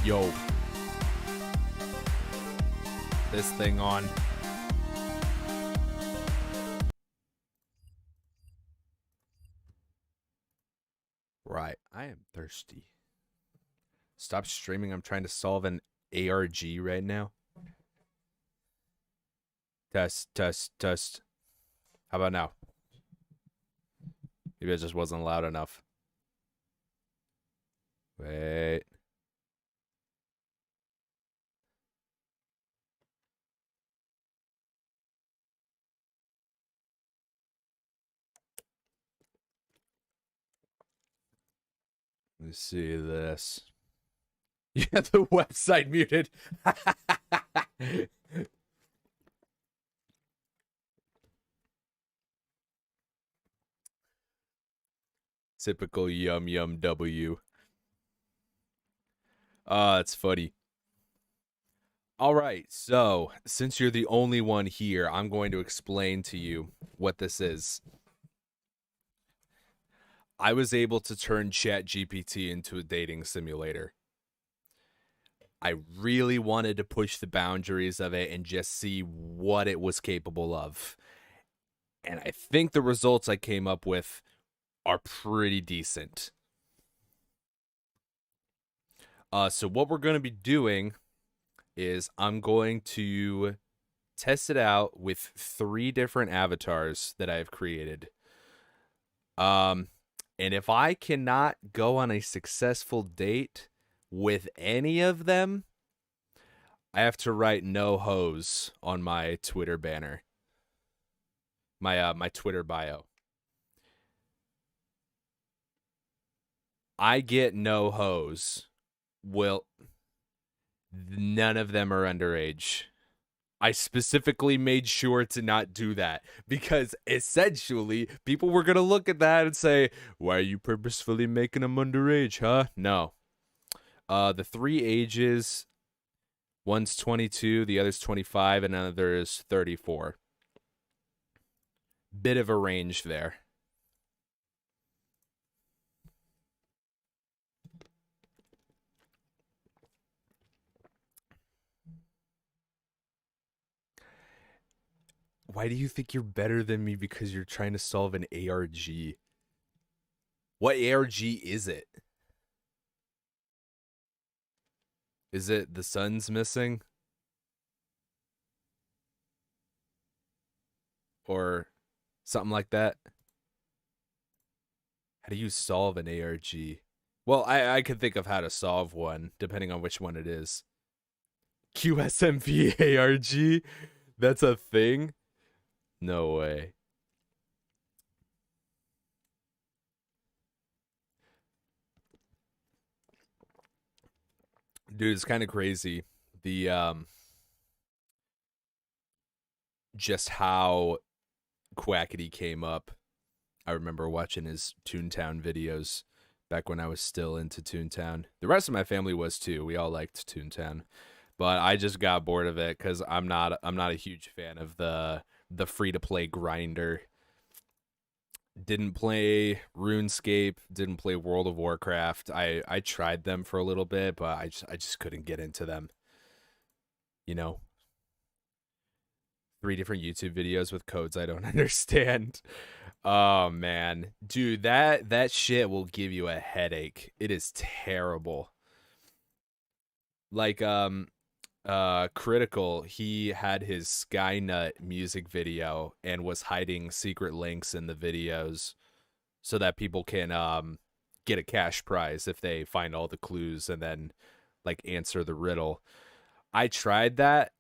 Yo. This thing on. Right. I am thirsty. Stop streaming. I'm trying to solve an ARG right now. Test, test, test. How about now? Maybe it just wasn't loud enough. Wait. Let's see this. You had the website muted. Typical yum W. It's funny. All right, so since you're the only one here, I'm going to explain to you what this is. I was able to turn ChatGPT into a dating simulator. I really wanted to push the boundaries of it and just see what it was capable of. And I think the results I came up with are pretty decent. So what we're going to be doing is I'm going to test it out with 3 different avatars that I've created. And if I cannot go on a successful date with any of them, I have to write no hose on my Twitter banner. My Twitter bio. I get no hose. Well, none of them are underage. I specifically made sure to not do that because essentially people were going to look at that and say, why are you purposefully making them underage, huh? No. The 3 ages, one's 22, the other's 25, and another is 34. Bit of a range there. Why do you think you're better than me because you're trying to solve an ARG? What ARG is it? Is it the sun's missing? Or something like that? How do you solve an ARG? Well, I could think of how to solve one, depending on which one it is. QSMP ARG? That's a thing? No way. Dude, it's kind of crazy. The just how Quackity came up. I remember watching his Toontown videos back when I was still into Toontown. The rest of my family was too. We all liked Toontown. But I just got bored of it cuz I'm not a huge fan of the free-to-play grinder. Didn't play RuneScape, didn't play World of Warcraft. I tried them for a little bit, but I just couldn't get into them. You know, 3 different YouTube videos with codes I don't understand. Oh man, dude, that shit will give you a headache. It is terrible. Like Critical, he had his Skynut music video and was hiding secret links in the videos so that people can get a cash prize if they find all the clues and then like answer the riddle. I tried that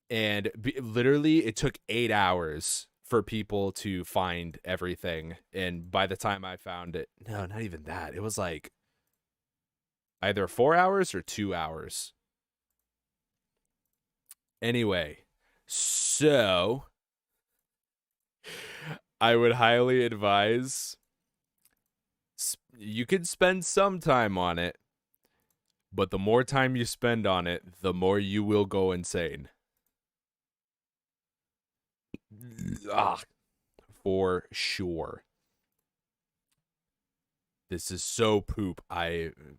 and literally it took 8 hours for people to find everything, and by the time I found it, no, not even that. It was like either 4 hours or 2 hours. Anyway, so I would highly advise you could spend some time on it, but the more time you spend on it, the more you will go insane. For sure. This is so poop.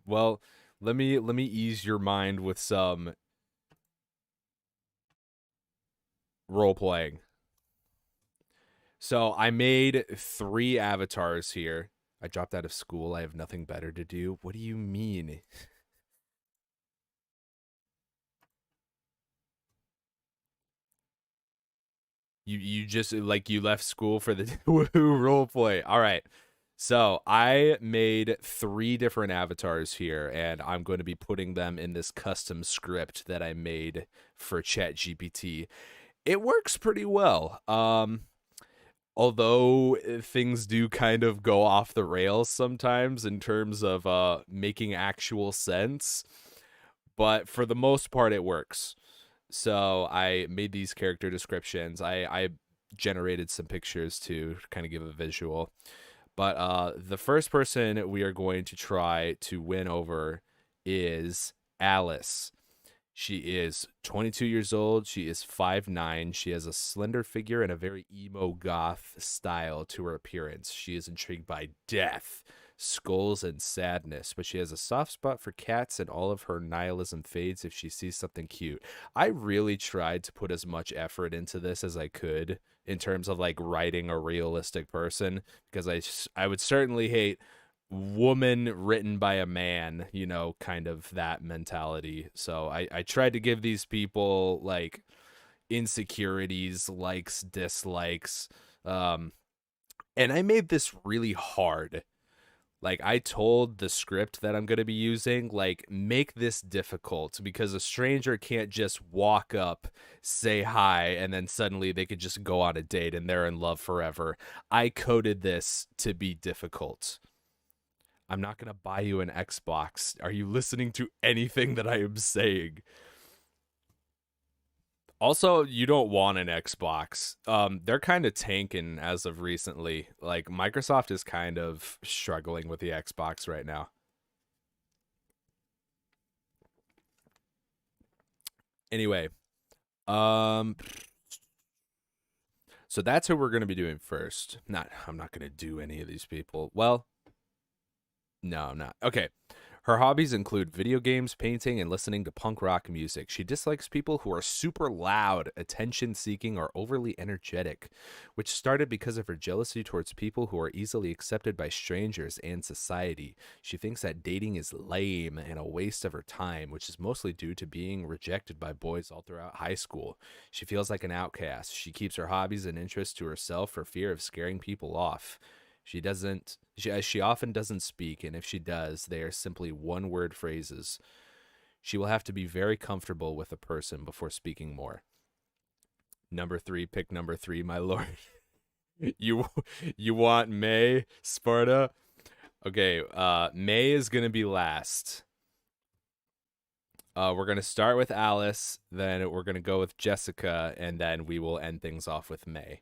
Well, Let me ease your mind with some role playing. So I made 3 avatars here. I dropped out of school. I have nothing better to do. What do you mean? You just like you left school for the woohoo role play. All right. So I made 3 different avatars here, and I'm going to be putting them in this custom script that I made for ChatGPT. It works pretty well. Although things do kind of go off the rails sometimes in terms of making actual sense, but for the most part it works. So I made these character descriptions. I generated some pictures to kind of give a visual. But the first person we are going to try to win over is Alice. She is 22 years old. She is 5'9". She has a slender figure and a very emo goth style to her appearance. She is intrigued by death, skulls, and sadness, but she has a soft spot for cats, and all of her nihilism fades if she sees something cute. I really tried to put as much effort into this as I could in terms of like writing a realistic person, because I would certainly hate woman written by a man, kind of that mentality. So I tried to give these people like insecurities, likes, dislikes. Um, and I made this really hard. Like I told the script that I'm going to be using, like make this difficult because a stranger can't just walk up, say hi, and then suddenly they could just go on a date and they're in love forever. I coded this to be difficult. I'm not going to buy you an Xbox. Are you listening to anything that I am saying? Also, you don't want an Xbox. They're kind of tanking as of recently. Like Microsoft is kind of struggling with the Xbox right now. Anyway, um so that's who we're going to be doing first. I'm not going to do any of these people. Well, no, I'm not. Okay. Her hobbies include video games, painting, and listening to punk rock music. She dislikes people who are super loud, attention seeking, or overly energetic, which started because of her jealousy towards people who are easily accepted by strangers and society. She thinks that dating is lame and a waste of her time, which is mostly due to being rejected by boys all throughout high school. She feels like an outcast. She keeps her hobbies and interests to herself for fear of scaring people off. She often doesn't speak, and if she does, they are simply one-word phrases. She will have to be very comfortable with a person before speaking more. Number 3, pick number 3, my lord. you you want May, Sparta? Okay, May is gonna be last. We're gonna start with Alice, then we're gonna go with Jessica, and then we will end things off with May.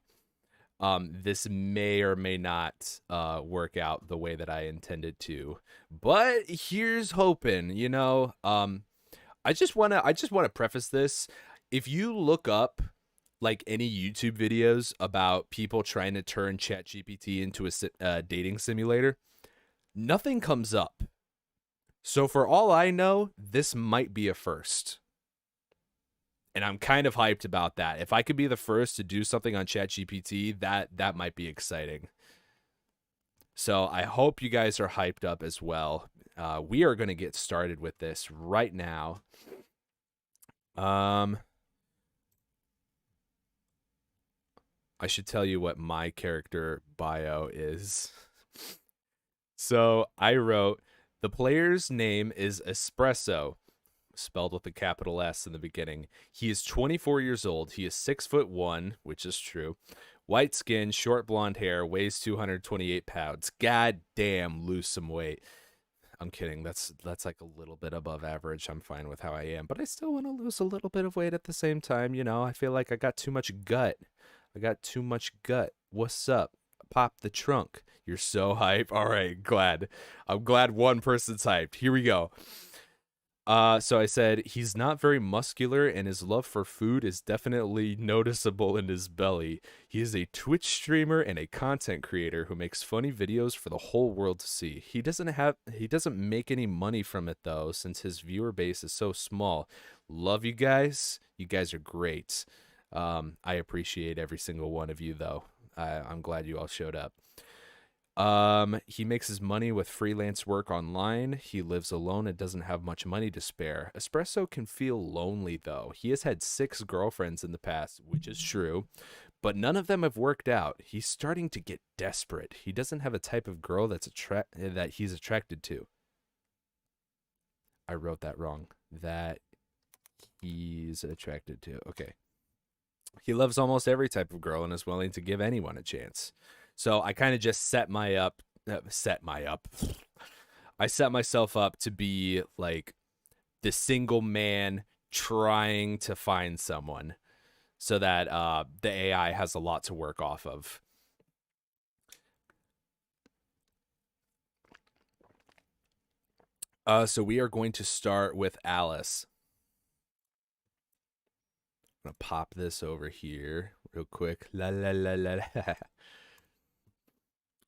This may or may not work out the way that I intended to, but here's hoping. I just wanna preface this. If you look up like any YouTube videos about people trying to turn ChatGPT into a dating simulator, nothing comes up. So for all I know, this might be a first. And I'm kind of hyped about that. If I could be the first to do something on ChatGPT, that might be exciting. So I hope you guys are hyped up as well. We are going to get started with this right now. I should tell you what my character bio is. So I wrote, the player's name is Espresso, spelled with a capital S in the beginning. He is 24 years old. He is 6'1", which is true. White skin, short blonde hair, weighs 228 pounds. God damn, lose some weight. I'm kidding. That's like a little bit above average. I'm fine with how I am, but I still want to lose a little bit of weight at the same time. I feel like I got too much gut. What's up? Pop the trunk. You're so hype. All right, glad. I'm glad one person's hyped. Here we go. So I said he's not very muscular, and his love for food is definitely noticeable in his belly. He is a Twitch streamer and a content creator who makes funny videos for the whole world to see. He doesn't make any money from it though, since his viewer base is so small. Love you guys. You guys are great. I appreciate every single one of you though. I'm glad you all showed up. He makes his money with freelance work online. He lives alone and doesn't have much money to spare. Espresso can feel lonely though. He has had 6 girlfriends in the past, which is true, but none of them have worked out. He's starting to get desperate. He doesn't have a type of girl that he's attracted to. I wrote that wrong. That he's attracted to. Okay. He loves almost every type of girl and is willing to give anyone a chance. So I kind of just I set myself up to be like the single man trying to find someone so that the AI has a lot to work off of. So we are going to start with Alice. I'm going to pop this over here real quick. La la la la la.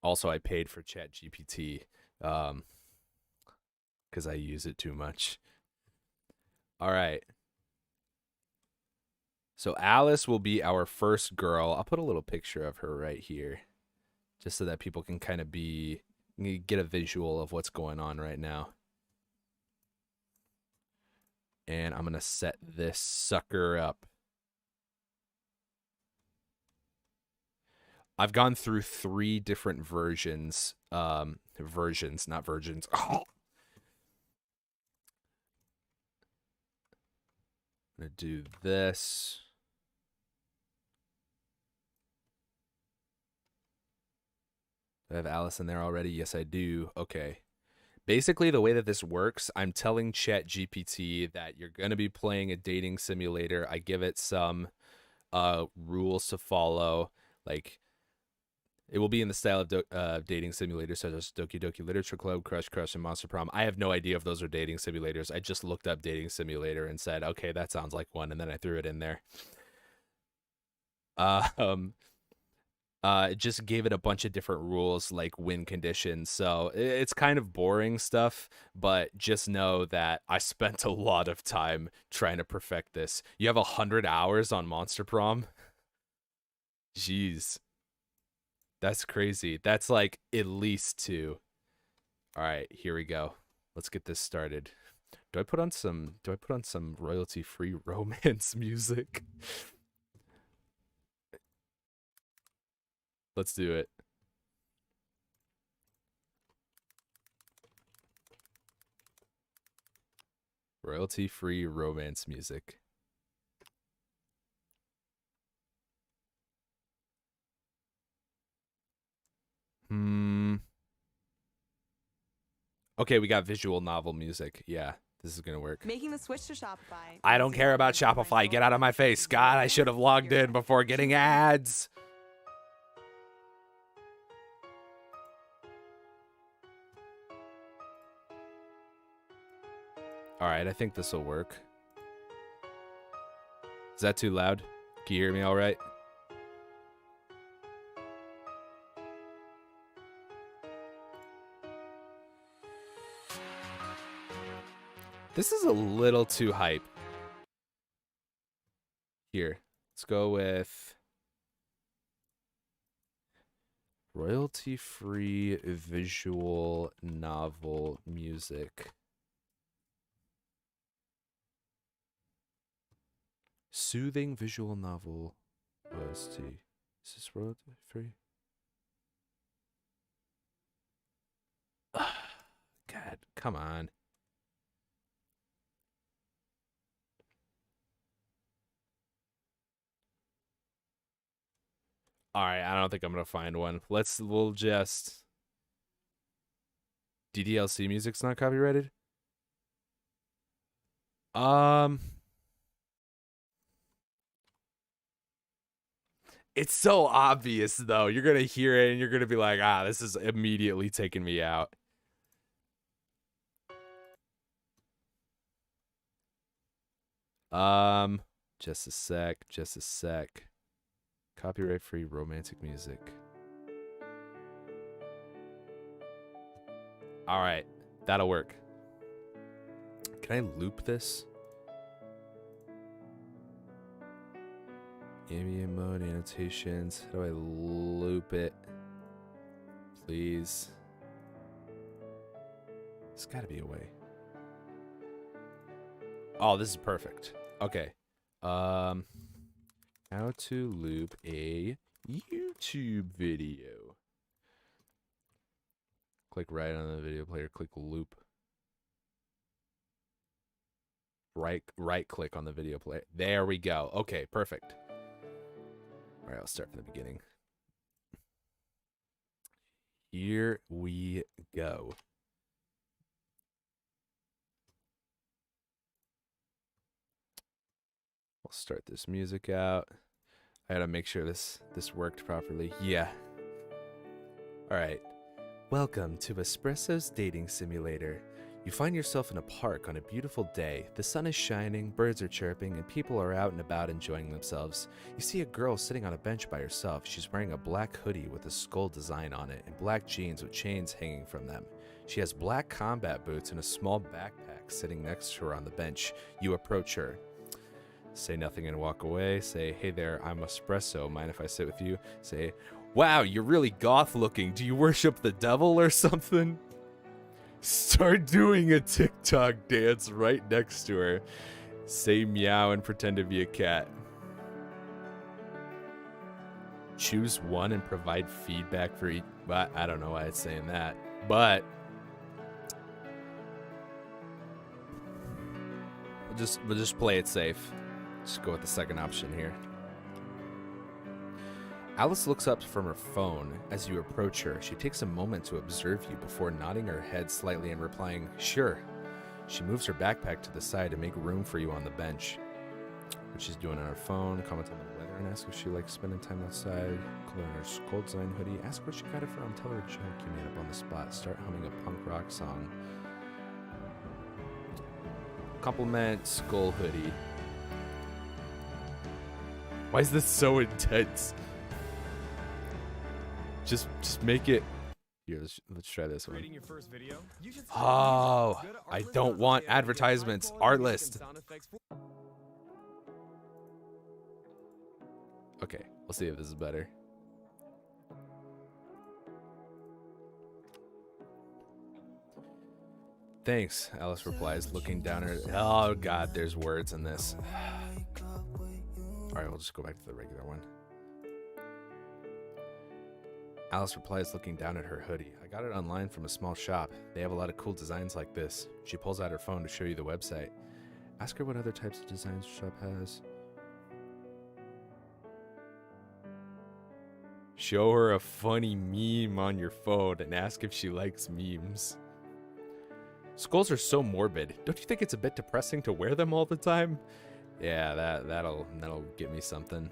Also, I paid for ChatGPT because I use it too much. All right. So Alice will be our first girl. I'll put a little picture of her right here just so that people can kind of get a visual of what's going on right now. And I'm going to set this sucker up. I've gone through 3 different versions. Versions, not virgins. Oh. I'm going to do this. Do I have Alice in there already? Yes, I do. Okay. Basically, the way that this works, I'm telling ChatGPT that you're going to be playing a dating simulator. I give it some rules to follow. Like, it will be in the style of dating simulators such as Doki Doki Literature Club, Crush Crush, and Monster Prom. I have no idea if those are dating simulators. I just looked up dating simulator and said, okay, that sounds like one, and then I threw it in there. It just gave it a bunch of different rules like win conditions. So it's kind of boring stuff, but just know that I spent a lot of time trying to perfect this. You have 100 hours on Monster Prom? Jeez. That's crazy. That's like at least 2. All right, here we go. Let's get this started. Do I put on some royalty-free romance music? Let's do it. Royalty-free romance music. Okay, we got visual novel music. Yeah, this is gonna work. Making the switch to Shopify. I don't care about Shopify. Get out of my face. God, I should have logged in before getting ads. All right, I think this will work. Is that too loud? Can you hear me all right? This is a little too hype. Here, let's go with royalty-free visual novel music. Soothing visual novel OST. Is this royalty-free? God, come on. All right, I don't think I'm gonna find one. We'll just DDLC music's not copyrighted. It's so obvious though. You're gonna hear it and you're gonna be like, this is immediately taking me out. Just a sec. Just a sec. Copyright free romantic music. All right, that'll work. Can I loop this? Ambient mode, annotations. How do I loop it? Please. There's gotta be a way. Oh, this is perfect. Okay. How to loop a YouTube video. Click right on the video player, click loop. Right click on the video player. There we go. Okay, perfect. All right, I'll start from the beginning. Here we go. I'll start this music out. I gotta make sure this worked properly. Yeah. All right. Welcome to Espresso's dating simulator. You find yourself in a park on a beautiful day. The sun is shining, birds are chirping, and people are out and about enjoying themselves. You see a girl sitting on a bench by herself. She's wearing a black hoodie with a skull design on it and black jeans with chains hanging from them. She has black combat boots and a small backpack sitting next to her on the bench. You approach her. Say nothing and walk away. Say, hey there, I'm Espresso. Mind if I sit with you? Say, wow, you're really goth looking. Do you worship the devil or something? Start doing a TikTok dance right next to her. Say meow and pretend to be a cat. Choose one and provide feedback for each. But I don't know why it's saying that. But we'll just play it safe. Just go with the second option here. Alice looks up from her phone as you approach her. She takes a moment to observe you before nodding her head slightly and replying, sure. She moves her backpack to the side to make room for you on the bench. What she's doing on her phone, comment on the weather and ask if she likes spending time outside. Color on her skull design hoodie. Ask where she got it from. Tell her a joke you made up on the spot. Start humming a punk rock song. Compliment skull hoodie. Why is this so intense? Just make it. Here, let's try this one. Oh, I don't want advertisements. Art list. Okay, we'll see if this is better. Thanks, Alice replies, looking down at her. Oh god, there's words in this. Alright, we'll just go back to the regular one. Alice replies, looking down at her hoodie. I got it online from a small shop. They have a lot of cool designs like this. She pulls out her phone to show you the website. Ask her what other types of designs the shop has. Show her a funny meme on your phone and ask if she likes memes. Skulls are so morbid. Don't you think it's a bit depressing to wear them all the time? Yeah, that'll get me something.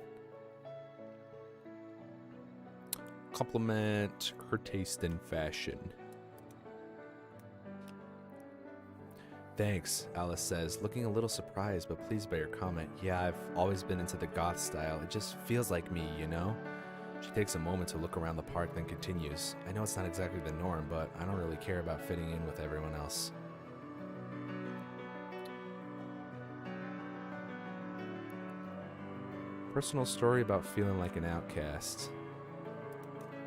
Compliment her taste in fashion. Thanks, Alice says, looking a little surprised but pleased by your comment. Yeah, I've always been into the goth style. It just feels like me, you know? She takes a moment to look around the park, then continues. I know it's not exactly the norm, but I don't really care about fitting in with everyone else. Personal story about feeling like an outcast.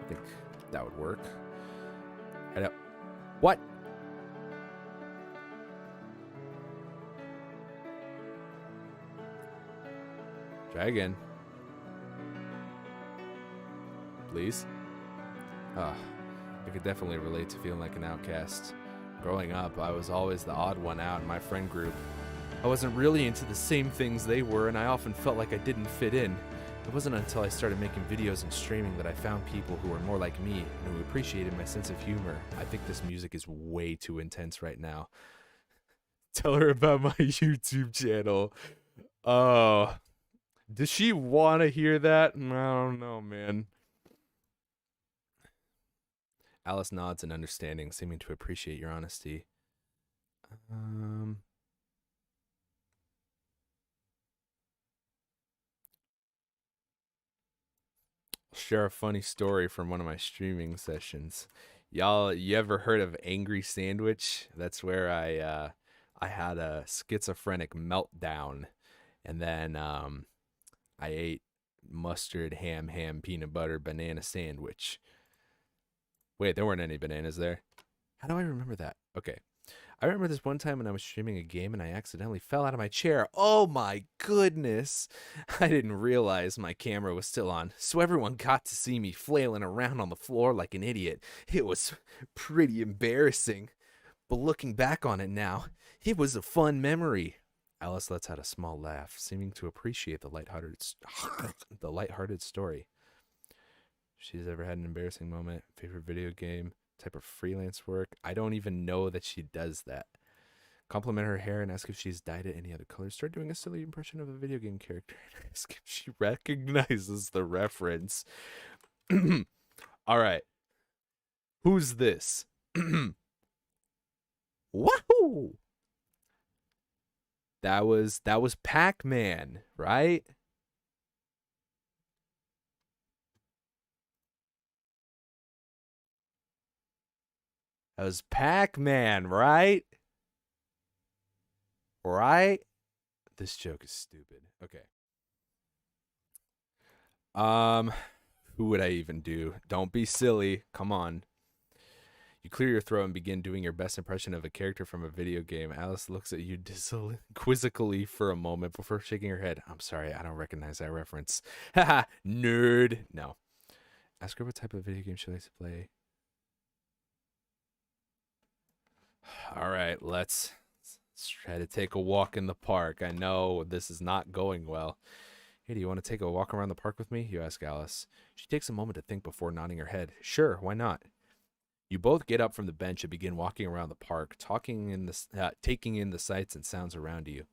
I think that would work. What? Try again. Please? I could definitely relate to feeling like an outcast. Growing up, I was always the odd one out in my friend group. I wasn't really into the same things they were, and I often felt like I didn't fit in. It wasn't until I started making videos and streaming that I found people who were more like me and who appreciated my sense of humor. I think this music is way too intense right now. Tell her about my YouTube channel. Oh. Does she want to hear that? I don't know, man. Alice nods in understanding, seeming to appreciate your honesty. Share a funny story from one of my streaming sessions. Y'all, you ever heard of Angry Sandwich? That's where I had a schizophrenic meltdown, and then I ate mustard, ham, peanut butter, banana sandwich. Wait, there weren't any bananas there. How do I remember that? Okay. I remember this one time when I was streaming a game and I accidentally fell out of my chair. Oh my goodness. I didn't realize my camera was still on, so everyone got to see me flailing around on the floor like an idiot. It was pretty embarrassing, but looking back on it now, it was a fun memory. Alice lets out a small laugh, seeming to appreciate the lighthearted story. She's ever had an embarrassing moment, favorite video game, type of freelance work. I don't even know that she does that. Compliment her hair and ask if she's dyed it any other color. Start doing a silly impression of a video game character and ask if she recognizes the reference. All right. Who's this? Wahoo! That was Pac-Man, right? That was Pac-Man, right? Right? This joke is stupid. Okay. Um, who would I even do? Don't be silly. Come on. You clear your throat and begin doing your best impression of a character from a video game. Alice looks at you quizzically for a moment before shaking her head. I'm sorry, I don't recognize that reference. Haha, nerd. No. Ask her what type of video game she likes to play. All right, let's try to take a walk in the park. I know this is not going well. Hey, do you want to take a walk around the park with me? You ask Alice. She takes a moment to think before nodding her head. Sure, why not? You both get up from the bench and begin walking around the park, taking in the sights and sounds around you.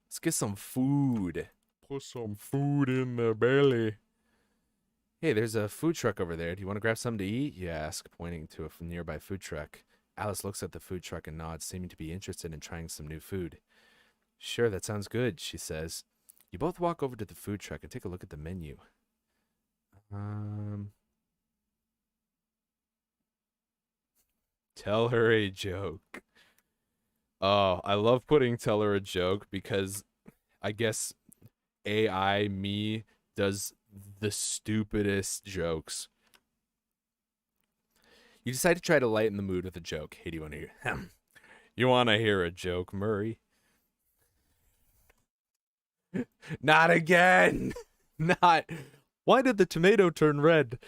Let's get some food. Put some food in the belly. Hey, there's a food truck over there. Do you want to grab something to eat? You ask, pointing to a nearby food truck. Alice looks at the food truck and nods, seeming to be interested in trying some new food. Sure, that sounds good, she says. You both walk over to the food truck and take a look at the menu. Tell her a joke. Oh, I love putting tell her a joke because I guess AI me does the stupidest jokes. You decide to try to lighten the mood with a joke. Hey, do you want to hear? You want to hear a joke, Murray? Not again. Not. Why did the tomato turn red?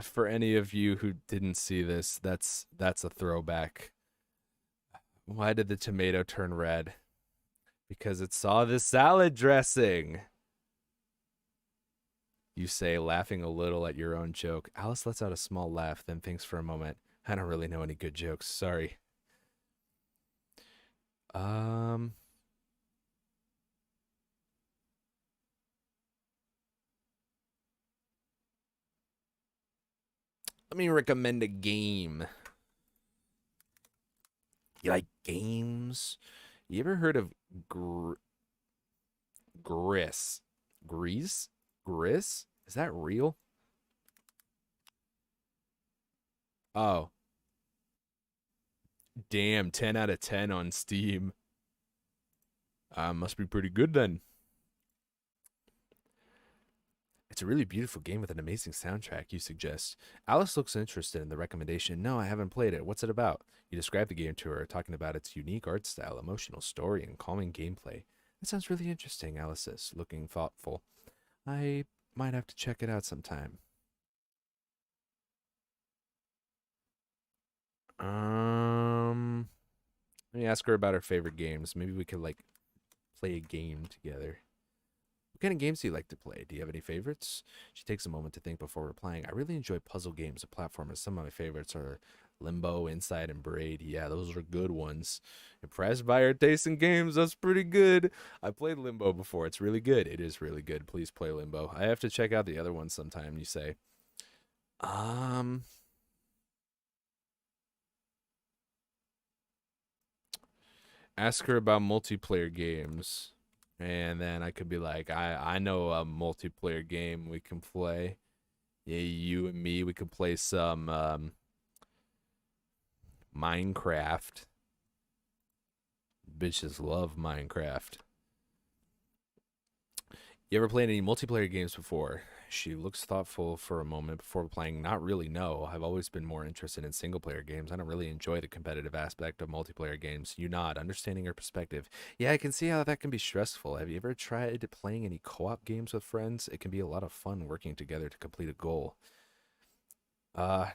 For any of you who didn't see this, that's a throwback. Why did the tomato turn red? Because it saw the salad dressing. You say, laughing a little at your own joke. Alice lets out a small laugh, then thinks for a moment. I don't really know any good jokes. Sorry. Um. Let me recommend a game. You like games? You ever heard of Gris? Grease? Gris? Is that real? Oh, damn, 10 out of 10 on Steam. Must be pretty good then. It's a really beautiful game with an amazing soundtrack, you suggest. Alice looks interested in the recommendation. No, I haven't played it. What's it about? You describe the game to her, talking about its unique art style, emotional story, and calming gameplay. That sounds really interesting, Alice says, looking thoughtful. I might have to check it out sometime. Um, Let me ask her about her favorite games. Maybe we could like play a game together. What kind of games do you like to play? Do you have any favorites? She takes a moment to think before replying. I really enjoy puzzle games and platformers. Some of my favorites are Limbo, Inside, and Braid. Yeah, those are good ones. Impressed by her taste in games. That's pretty good. I played Limbo before. It's really good. It is really good. Please play Limbo. I have to check out the other ones sometime, you say. Um, Ask her about multiplayer games. And then I could be like, I know a multiplayer game we can play. Yeah, you and me, we could play some Minecraft. Bitches love Minecraft. You ever played any multiplayer games before? She looks thoughtful for a moment before replying, not really, no. I've always been more interested in single player games. I don't really enjoy the competitive aspect of multiplayer games. You nod, understanding her perspective. Yeah, I can see how that can be stressful. Have you ever tried playing any co op games with friends? It can be a lot of fun working together to complete a goal.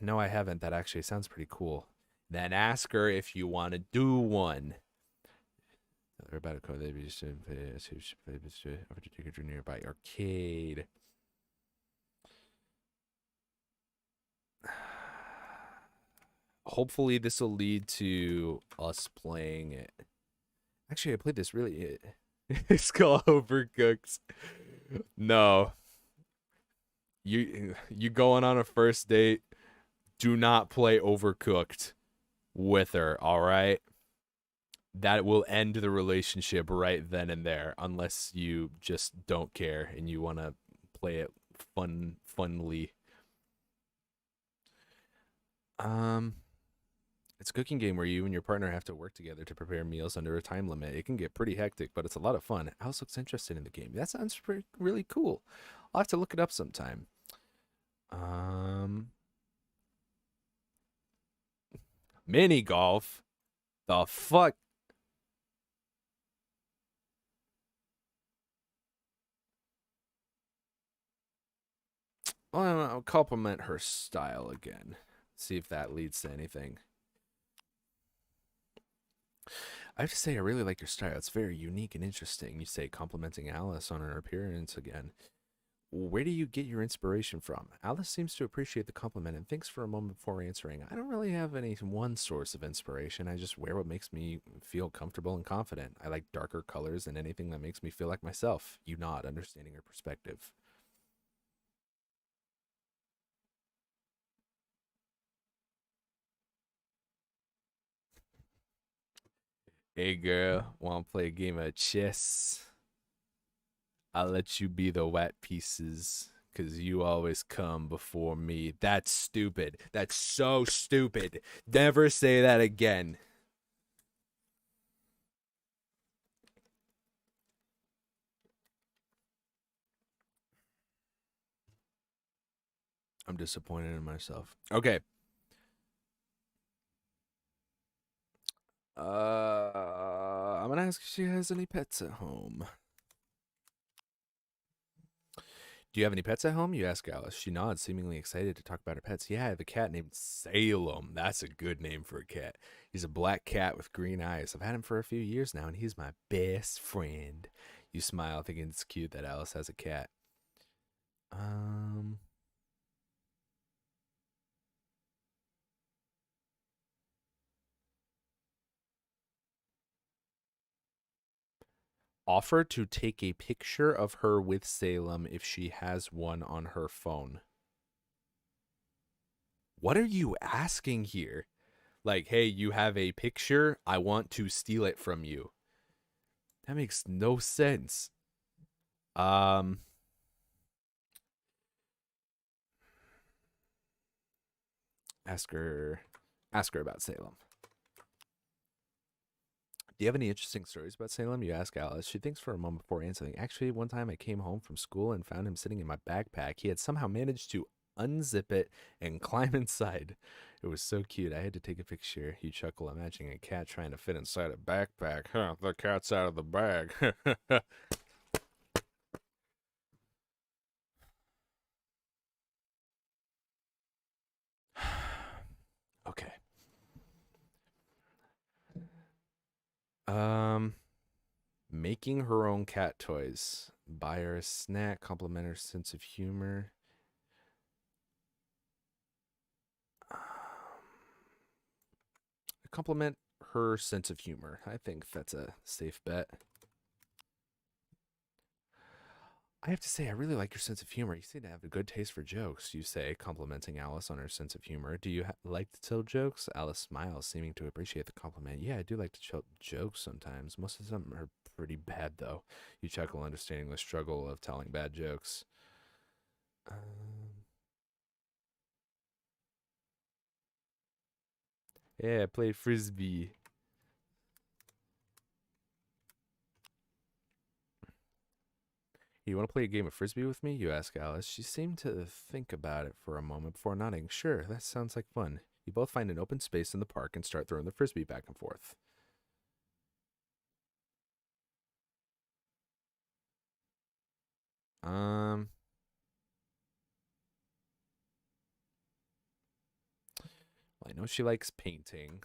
No, I haven't. That actually sounds pretty cool. Then ask her if you want to do one. They're about to call they just play over to take a nearby arcade. Hopefully this will lead to us playing it. Actually, I played this really. It's called Overcooked. No, you going on a first date? Do not play Overcooked with her. All right, that will end the relationship right then and there, unless you just don't care and you want to play it funly. Um, It's a cooking game where you and your partner have to work together to prepare meals under a time limit. It can get pretty hectic, but it's a lot of fun. Alice looks interested in the game. That sounds really cool. I'll have to look it up sometime. Um, Mini golf. The fuck? Well, I'll compliment her style again. See if that leads to anything. I have to say, I really like your style. It's very unique and interesting. You say complimenting Alice on her appearance again. Where do you get your inspiration from? Alice seems to appreciate the compliment and thinks for a moment before answering. I don't really have any one source of inspiration. I just wear what makes me feel comfortable and confident. I like darker colors and anything that makes me feel like myself. You nod, understanding her perspective. Hey girl, wanna play a game of chess? I'll let you be the white pieces. Cause you always come before me. That's stupid. That's so stupid. Never say that again. I'm disappointed in myself. Okay. I'm gonna ask if she has any pets at home. Do you have any pets at home? You ask Alice. She nods, seemingly excited to talk about her pets. Yeah, I have a cat named Salem. That's a good name for a cat. He's a black cat with green eyes. I've had him for a few years now, and he's my best friend. You smile, thinking it's cute that Alice has a cat. Um, Offer to take a picture of her with Salem if she has one on her phone. What are you asking here? Like, hey, you have a picture. I want to steal it from you. That makes no sense. Um, ask her, ask her about Salem. Do you have any interesting stories about Salem? You ask Alice. She thinks for a moment before answering. Actually, one time I came home from school and found him sitting in my backpack. He had somehow managed to unzip it and climb inside. It was so cute. I had to take a picture. You chuckle, imagining a cat trying to fit inside a backpack. Huh, the cat's out of the bag. Okay. Um, Making her own cat toys. Buy her a snack, compliment her sense of humor. Um, Compliment her sense of humor. I think that's a safe bet. I have to say, I really like your sense of humor. You seem to have a good taste for jokes, you say, complimenting Alice on her sense of humor. Do you like to tell jokes? Alice smiles, seeming to appreciate the compliment. Yeah, I do like to tell jokes sometimes. Most of them are pretty bad, though. You chuckle, understanding the struggle of telling bad jokes. Um, yeah, I played Frisbee. You want to play a game of Frisbee with me? You ask Alice. She seemed to think about it for a moment before nodding. Sure, that sounds like fun. You both find an open space in the park and start throwing the Frisbee back and forth. Um, well, I know she likes painting.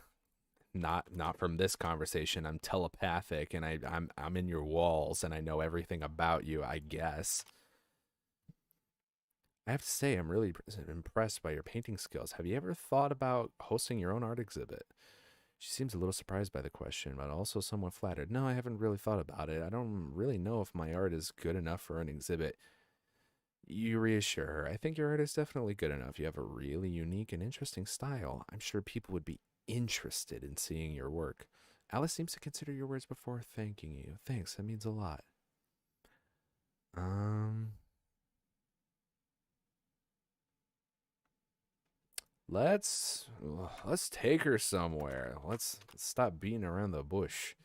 Not from this conversation. I'm telepathic and I'm in your walls and I know everything about you, I guess. I have to say I'm really impressed by your painting skills. Have you ever thought about hosting your own art exhibit? She seems a little surprised by the question, but also somewhat flattered. No, I haven't really thought about it. I don't really know if my art is good enough for an exhibit. You reassure her. I think your art is definitely good enough. You have a really unique and interesting style. I'm sure people would be interested in seeing your work. Alice seems to consider your words before thanking you. Thanks, that means a lot. Um, let's take her somewhere. Let's stop beating around the bush.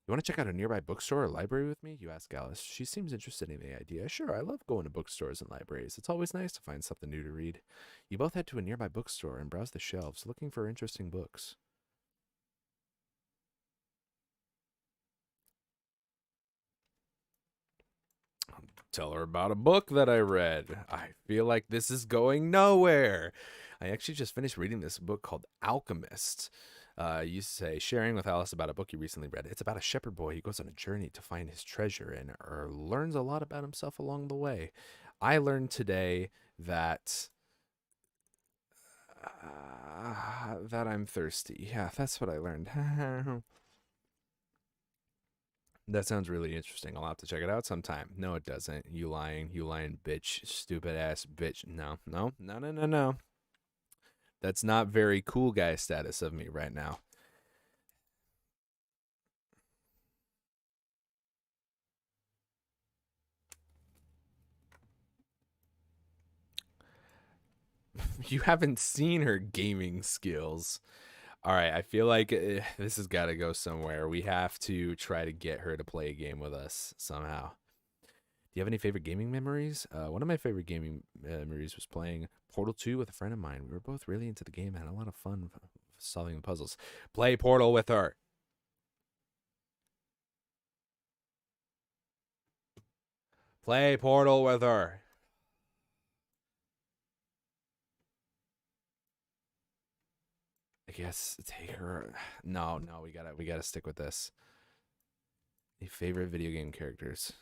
You want to check out a nearby bookstore or library with me? You ask Alice. She seems interested in the idea. Sure, I love going to bookstores and libraries. It's always nice to find something new to read. You both head to a nearby bookstore and browse the shelves, looking for interesting books. Tell her about a book that I read. I feel like this is going nowhere. I actually just finished reading this book called Alchemist. You say, sharing with Alice about a book you recently read. It's about a shepherd boy who goes on a journey to find his treasure and learns a lot about himself along the way. I learned today that that I'm thirsty. Yeah, that's what I learned. That sounds really interesting. I'll have to check it out sometime. No, it doesn't. You lying bitch, stupid ass bitch. No, no, no, no, no, no. That's not very cool guy status of me right now. You haven't seen her gaming skills. All right, I feel like this has got to go somewhere. We have to try to get her to play a game with us somehow. Do you have any favorite gaming memories? One of my favorite gaming memories was playing Portal 2 with a friend of mine. We were both really into the game and had a lot of fun solving the puzzles. Play Portal with her. Play Portal with her. I guess take her. No, no, we gotta stick with this. The favorite video game characters.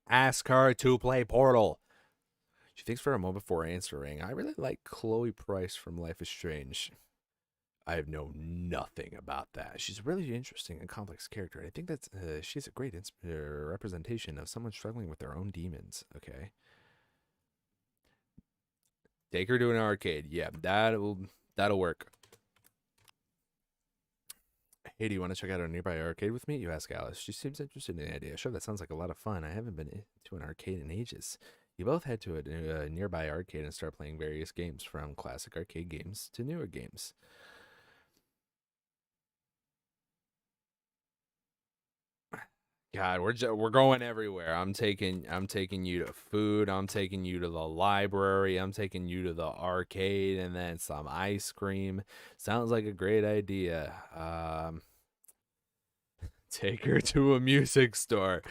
Ask her to play Portal. She thinks for a moment before answering. I really like Chloe Price from Life is Strange. I know nothing about that. She's a really interesting and complex character. I think that she's a great representation of someone struggling with their own demons. Okay, take her to an arcade. Yeah, that'll work. Hey, do you want to check out a nearby arcade with me? You ask Alice. She seems interested in the idea. Sure, that sounds like a lot of fun. I haven't been to an arcade in ages. You both head to a nearby arcade and start playing various games, from classic arcade games to newer games. God, we're going everywhere. I'm taking you to food. I'm taking you to the library. I'm taking you to the arcade, and then some ice cream. Sounds like a great idea. Take her to a music store.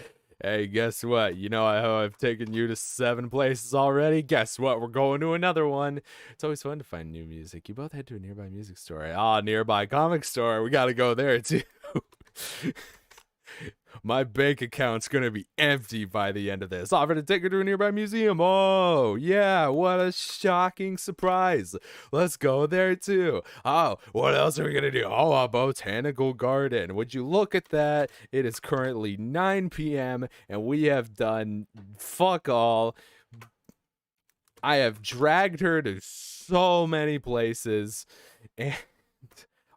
Hey, guess what? You know how I've taken you to 7 places already? Guess what? We're going to another one. It's always fun to find new music. You both head to a nearby music store. Ah, nearby comic store. We gotta go there too. My bank account's gonna be empty by the end of this. Offer to take her to a nearby museum. Oh, yeah, what a shocking surprise. Let's go there too. Oh, what else are we gonna do? Oh, a botanical garden. Would you look at that? It is currently 9 p.m. and we have done fuck all. I have dragged her to so many places. And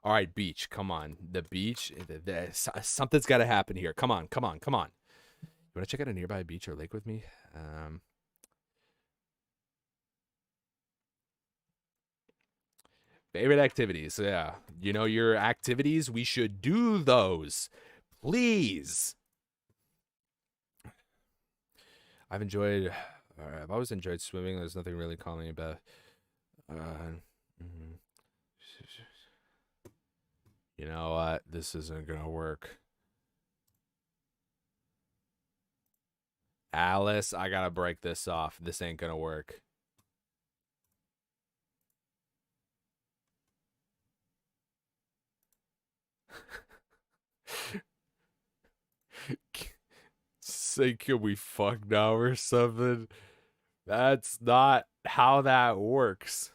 all right, beach. Come on. The beach. Something's got to happen here. Come on. Come on. Come on. You want to check out a nearby beach or lake with me? Favorite activities. Yeah. You know your activities? We should do those. Please. I've always enjoyed swimming. There's nothing really calming about. Mhm. You know what? This isn't gonna work. Alice, I gotta break this off. This ain't gonna work. Say, can we fuck now or something? That's not how that works.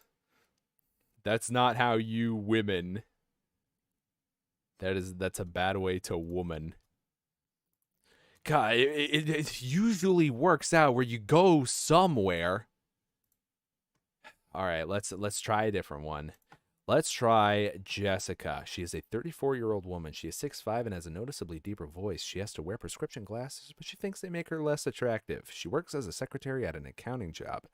That's not how you women. That's a bad way to woman. God, it usually works out where you go somewhere. All right, let's try a different one. Let's try Jessica. She is a 34-year-old woman. She is 6'5" and has a noticeably deeper voice. She has to wear prescription glasses, but she thinks they make her less attractive. She works as a secretary at an accounting job.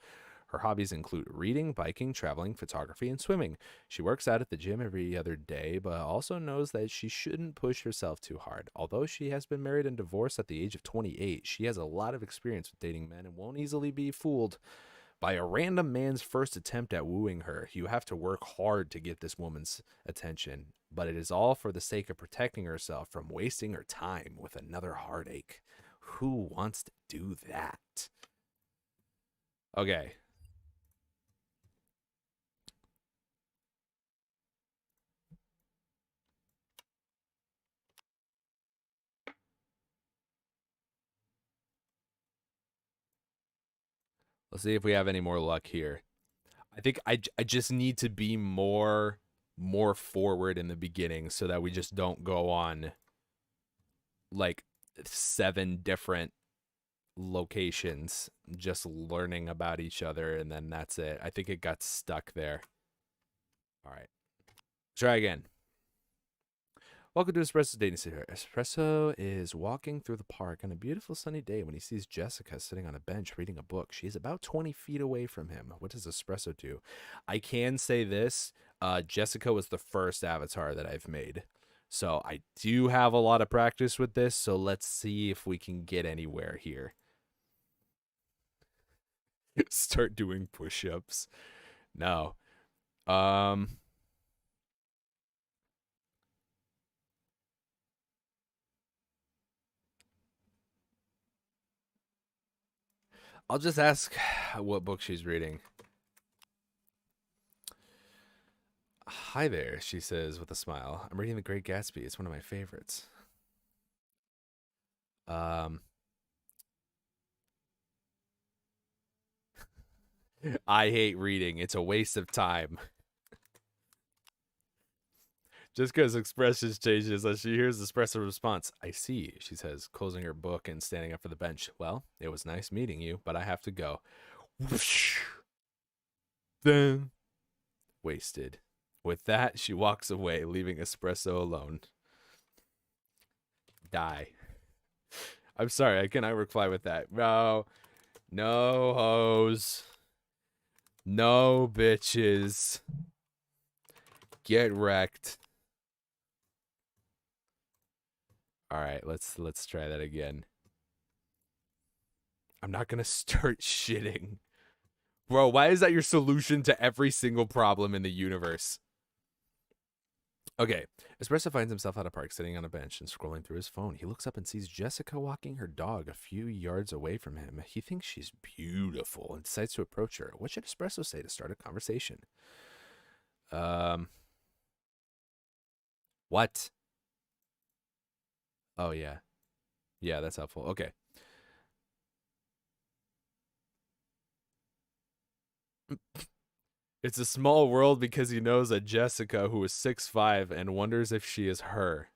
Her hobbies include reading, biking, traveling, photography, and swimming. She works out at the gym every other day, but also knows that she shouldn't push herself too hard. Although she has been married and divorced at the age of 28, she has a lot of experience with dating men and won't easily be fooled by a random man's first attempt at wooing her. You have to work hard to get this woman's attention, but it is all for the sake of protecting herself from wasting her time with another heartache. Who wants to do that? Okay. Let's see if we have any more luck here. I think I just need to be more forward in the beginning so that we just don't go on like 7 different locations just learning about each other and then that's it. I think it got stuck there. All right. Try again. Welcome to Espresso's dating secret. Espresso is walking through the park on a beautiful sunny day when he sees Jessica sitting on a bench reading a book. She is about 20 feet away from him. What does Espresso do? I can say this. Jessica was the first avatar that I've made. So I do have a lot of practice with this. So let's see if we can get anywhere here. Start doing push-ups. No. Um... I'll just ask what book she's reading. Hi there, she says with a smile. I'm reading The Great Gatsby. It's one of my favorites. Um, I hate reading. It's a waste of time. Just because expressions changes as she hears Espresso response. I see, she says, closing her book and standing up for the bench. Well, it was nice meeting you, but I have to go. Whoosh. Then wasted. With that, she walks away, leaving Espresso alone. Die. I'm sorry, I cannot reply with that. No. No hoes. No bitches. Get wrecked. All right, let's try that again. I'm not gonna start shitting. Bro, why is that your solution to every single problem in the universe? Okay, Espresso finds himself at a park sitting on a bench and scrolling through his phone. He looks up and sees Jessica walking her dog a few yards away from him. He thinks she's beautiful and decides to approach her. What should Espresso say to start a conversation? What? Oh, yeah. Yeah, that's helpful. Okay. It's a small world because he knows a Jessica who is 6'5" and wonders if she is her.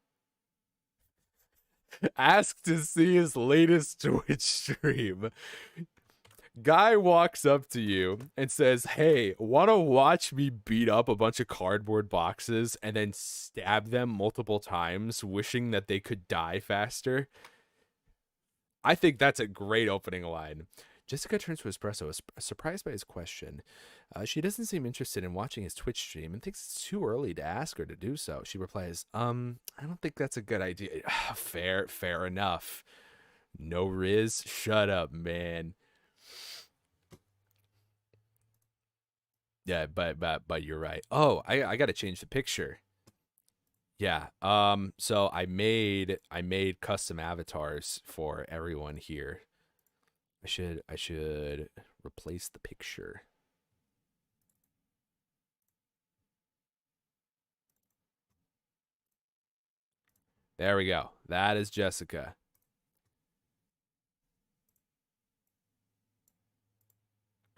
Ask to see his latest Twitch stream. Guy walks up to you and says, "Hey, want to watch me beat up a bunch of cardboard boxes and then stab them multiple times, wishing that they could die faster?" I think that's a great opening line. Jessica turns to Espresso, surprised by his question. She doesn't seem interested in watching his Twitch stream and thinks it's too early to ask her to do so. She replies, I don't think that's a good idea. Fair enough. No Riz, shut up, man. Yeah, but you're right. Oh, I gotta change the picture. Yeah. So I made custom avatars for everyone here. I should replace the picture. There we go. That is Jessica.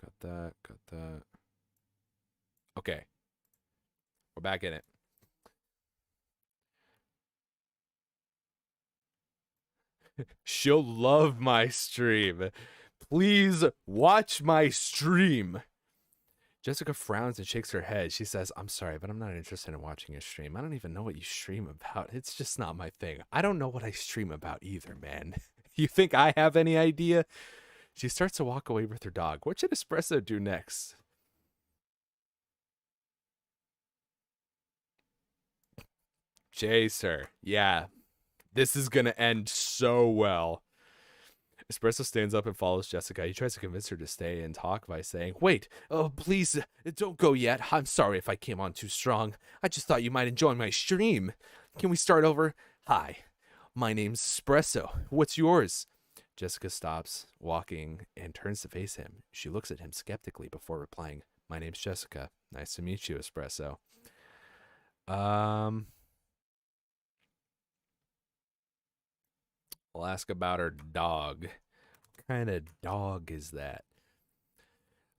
Got that. Got that. Okay. We're back in it. She'll love my stream. Please watch my stream. Jessica frowns and shakes her head. She says, I'm sorry, but I'm not interested in watching your stream. I don't even know what you stream about. It's just not my thing. I don't know what I stream about either, man. You think I have any idea? She starts to walk away with her dog. What should Espresso do next? Chase her. Yeah. This is going to end so well. Espresso stands up and follows Jessica. He tries to convince her to stay and talk by saying, Wait, oh, please, don't go yet. I'm sorry if I came on too strong. I just thought you might enjoy my stream. Can we start over? Hi, my name's Espresso. What's yours? Jessica stops walking and turns to face him. She looks at him skeptically before replying, My name's Jessica. Nice to meet you, Espresso. I'll ask about her dog. What kind of dog is that?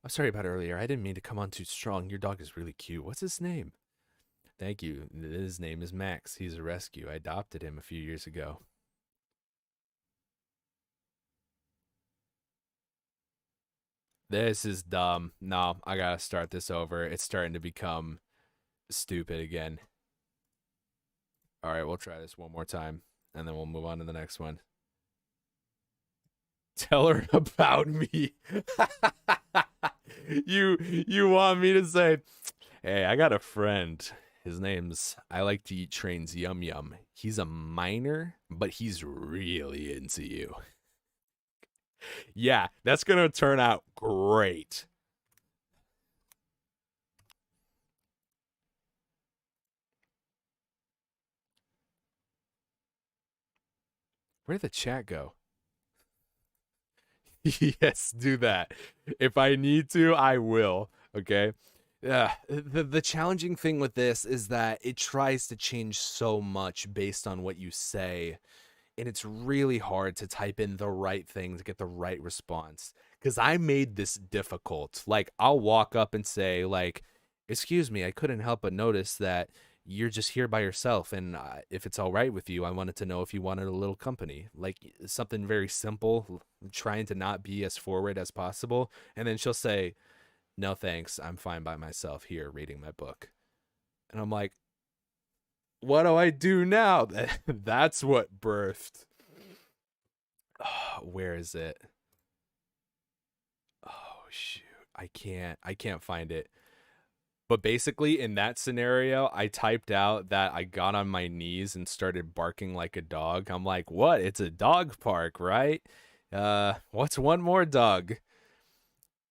I'm sorry about earlier. I didn't mean to come on too strong. Your dog is really cute. What's his name? Thank you. His name is Max. He's a rescue. I adopted him a few years ago. This is dumb. No, I gotta start this over. It's starting to become stupid again. All right, we'll try this one more time, and then we'll move on to the next one. Tell her about me. You want me to say, hey, I got a friend. His name's I like to eat trains yum yum. He's a minor, but he's really into you. Yeah, that's gonna turn out great. Where did the chat go? Yes, do that. If I need to, I will. Okay. Yeah. The challenging thing with this is that it tries to change so much based on what you say, and it's really hard to type in the right thing to get the right response. Because I made this difficult. Like, I'll walk up and say, like, "Excuse me, I couldn't help but notice that you're just here by yourself, and if it's all right with you, I wanted to know if you wanted a little company." Like, something very simple, trying to not be as forward as possible. And then she'll say, "No thanks, I'm fine by myself here reading my book." And I'm like, what do I do now? That's what birthed. Oh, where is it? Oh shoot. I can't find it. But basically, in that scenario, I typed out that I got on my knees and started barking like a dog. I'm like, what? It's a dog park, right? What's one more dog?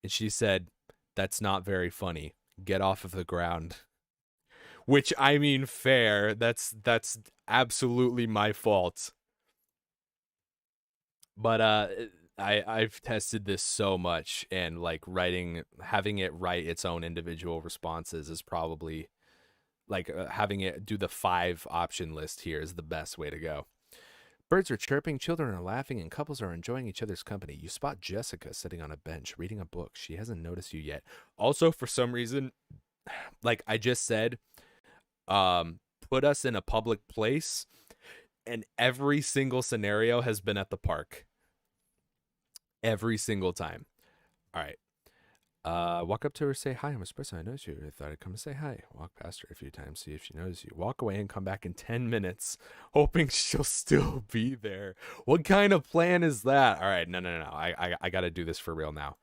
And she said, that's not very funny. Get off of the ground. Which, I mean, fair. That's absolutely my fault. But I've tested this so much, and like having it write its own individual responses is probably like having it do the 5 option list here is the best way to go. Birds are chirping, children are laughing, and couples are enjoying each other's company. You spot Jessica sitting on a bench reading a book. She hasn't noticed you yet. Also, for some reason, like I just said, um, put us in a public place, and every single scenario has been at the park. Every single time. All right. Walk up to her, say hi. I'm a person. I noticed you. I thought I'd come and say hi. Walk past her a few times, see if she knows you. Walk away and come back in 10 minutes, hoping she'll still be there. What kind of plan is that? All right, no. I got to do this for real now.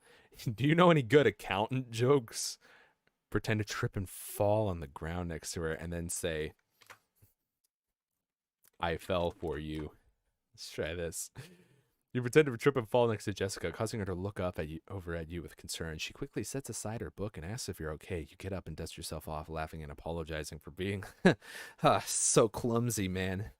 Do you know any good accountant jokes? Pretend to trip and fall on the ground next to her, and then say, "I fell for you." Let's try this. You pretend to trip and fall next to Jessica, causing her to look up at you, over at you with concern. She quickly sets aside her book and asks if you're okay. You get up and dust yourself off, laughing and apologizing for being so clumsy, man.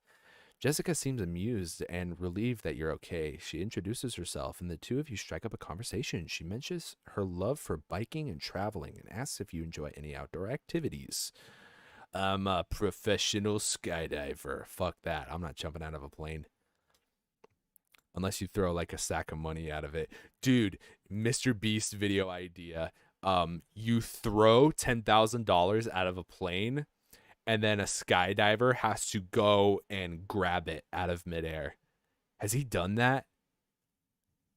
Jessica seems amused and relieved that you're okay. She introduces herself, and the two of you strike up a conversation. She mentions her love for biking and traveling and asks if you enjoy any outdoor activities. I'm a professional skydiver. Fuck that. I'm not jumping out of a plane. Unless you throw like a sack of money out of it. Dude, Mr. Beast video idea. You throw $10,000 out of a plane, and then a skydiver has to go and grab it out of midair. Has he done that?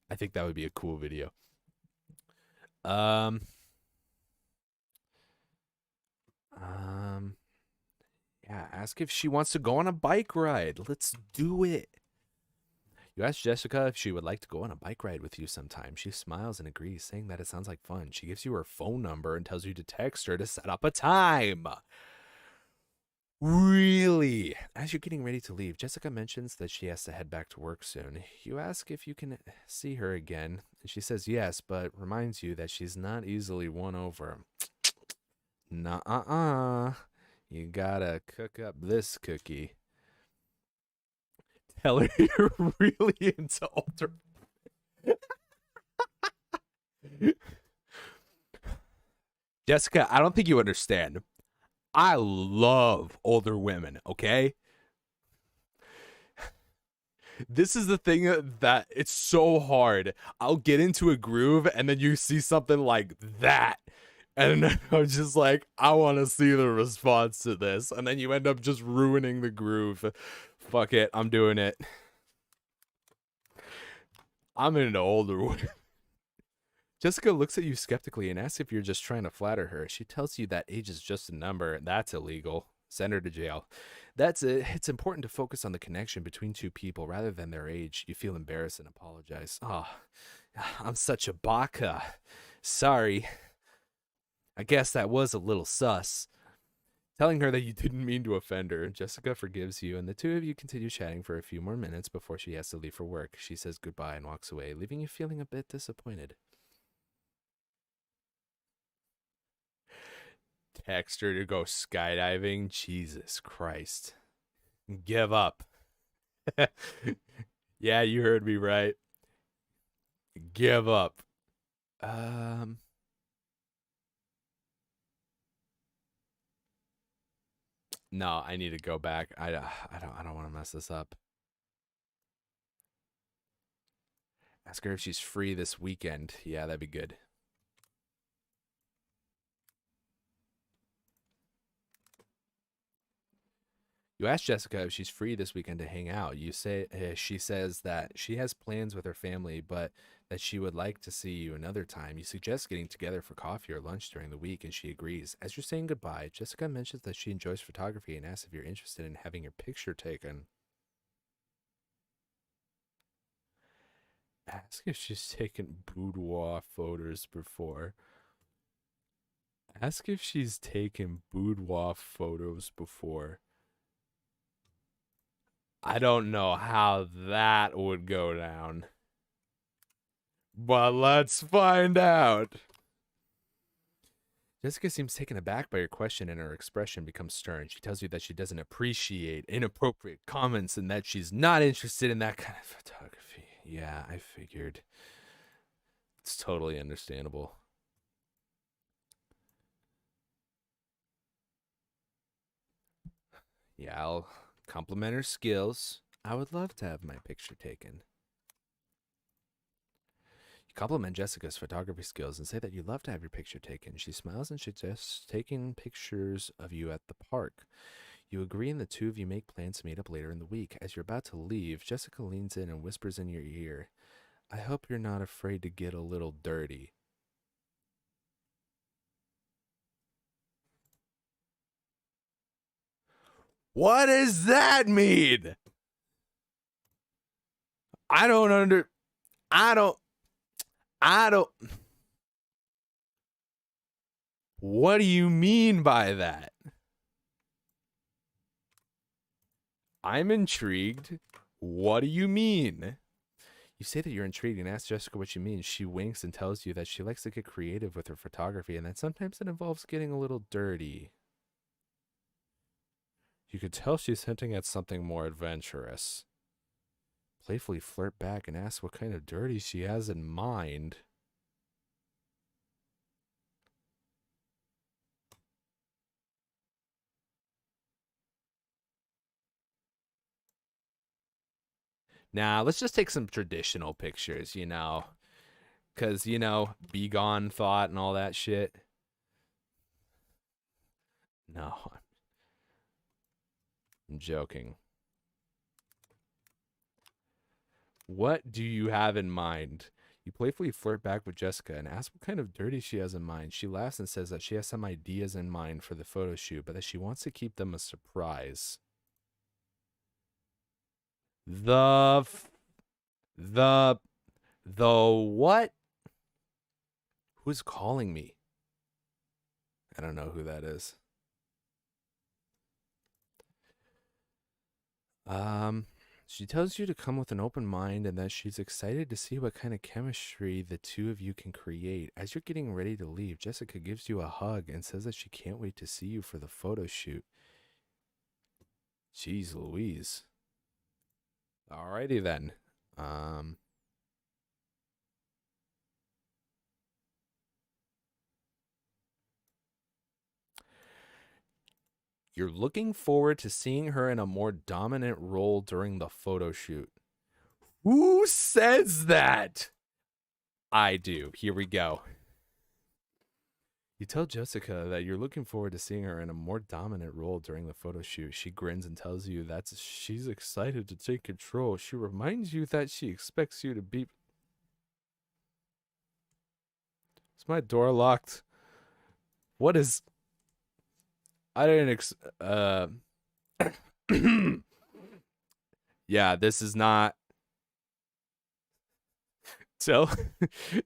I think that would be a cool video. Yeah, ask if she wants to go on a bike ride. Let's do it. You ask Jessica if she would like to go on a bike ride with you sometime. She smiles and agrees, saying that it sounds like fun. She gives you her phone number and tells you to text her to set up a time. Really? As you're getting ready to leave, Jessica mentions that she has to head back to work soon. You ask if you can see her again, and she says yes, but reminds you that she's not easily won over. Nuh-uh. You gotta cook up this cookie. Tell her you're really into older. Jessica, I don't think you understand. I love older women, okay? This is the thing that it's so hard. I'll get into a groove and then you see something like that. And I'm just like, I want to see the response to this. And then you end up just ruining the groove. Fuck it, I'm doing it. I'm into older women. Jessica looks at you skeptically and asks if you're just trying to flatter her. She tells you that age is just a number. That's illegal. Send her to jail. That's it. It's important to focus on the connection between two people rather than their age. You feel embarrassed and apologize. Oh, I'm such a baka. Sorry. I guess that was a little sus. Telling her that you didn't mean to offend her, Jessica forgives you, and the two of you continue chatting for a few more minutes before she has to leave for work. She says goodbye and walks away, leaving you feeling a bit disappointed. Text her to go skydiving? Jesus Christ. Give up. Yeah, you heard me right. Give up. No, I need to go back. I don't want to mess this up. Ask her if she's free this weekend. Yeah, that'd be good. You ask Jessica if she's free this weekend to hang out. You say she says that she has plans with her family, but that she would like to see you another time. You suggest getting together for coffee or lunch during the week, and she agrees. As you're saying goodbye, Jessica mentions that she enjoys photography and asks if you're interested in having your picture taken. Ask if she's taken boudoir photos before. Ask if she's taken boudoir photos before. I don't know how that would go down. But let's find out. Jessica seems taken aback by your question and her expression becomes stern. She tells you that she doesn't appreciate inappropriate comments and that she's not interested in that kind of photography. Yeah, I figured. It's totally understandable. Yeah, I'll compliment her skills. I would love to have my picture taken. You compliment Jessica's photography skills and say that you'd love to have your picture taken. She smiles and suggests taking pictures of you at the park. You agree and the two of you make plans to meet up later in the week. As you're about to leave, Jessica leans in and whispers in your ear, I hope you're not afraid to get a little dirty. What does that mean? I don't under. I don't. I don't. What do you mean by that? I'm intrigued. What do you mean? You say that you're intrigued and ask Jessica what she means. She winks and tells you that she likes to get creative with her photography and that sometimes it involves getting a little dirty. You could tell she's hinting at something more adventurous. Playfully flirt back and ask what kind of dirty she has in mind. Nah, let's just take some traditional pictures, you know. Because, you know, be gone thought and all that shit. No, I'm joking. What do you have in mind? You playfully flirt back with Jessica and ask what kind of dirty she has in mind. She laughs and says that she has some ideas in mind for the photo shoot, but that she wants to keep them a surprise. The what? Who's calling me? I don't know who that is. She tells you to come with an open mind and that she's excited to see what kind of chemistry the two of you can create. As you're getting ready to leave, Jessica gives you a hug and says that she can't wait to see you for the photo shoot. Jeez Louise. Alrighty then. You're looking forward to seeing her in a more dominant role during the photo shoot. Who says that? I do. Here we go. You tell Jessica that you're looking forward to seeing her in a more dominant role during the photo shoot. She grins and tells you that she's excited to take control. She reminds you that she expects you to be. Is my door locked? What is. I didn't. Yeah, this is not. Tell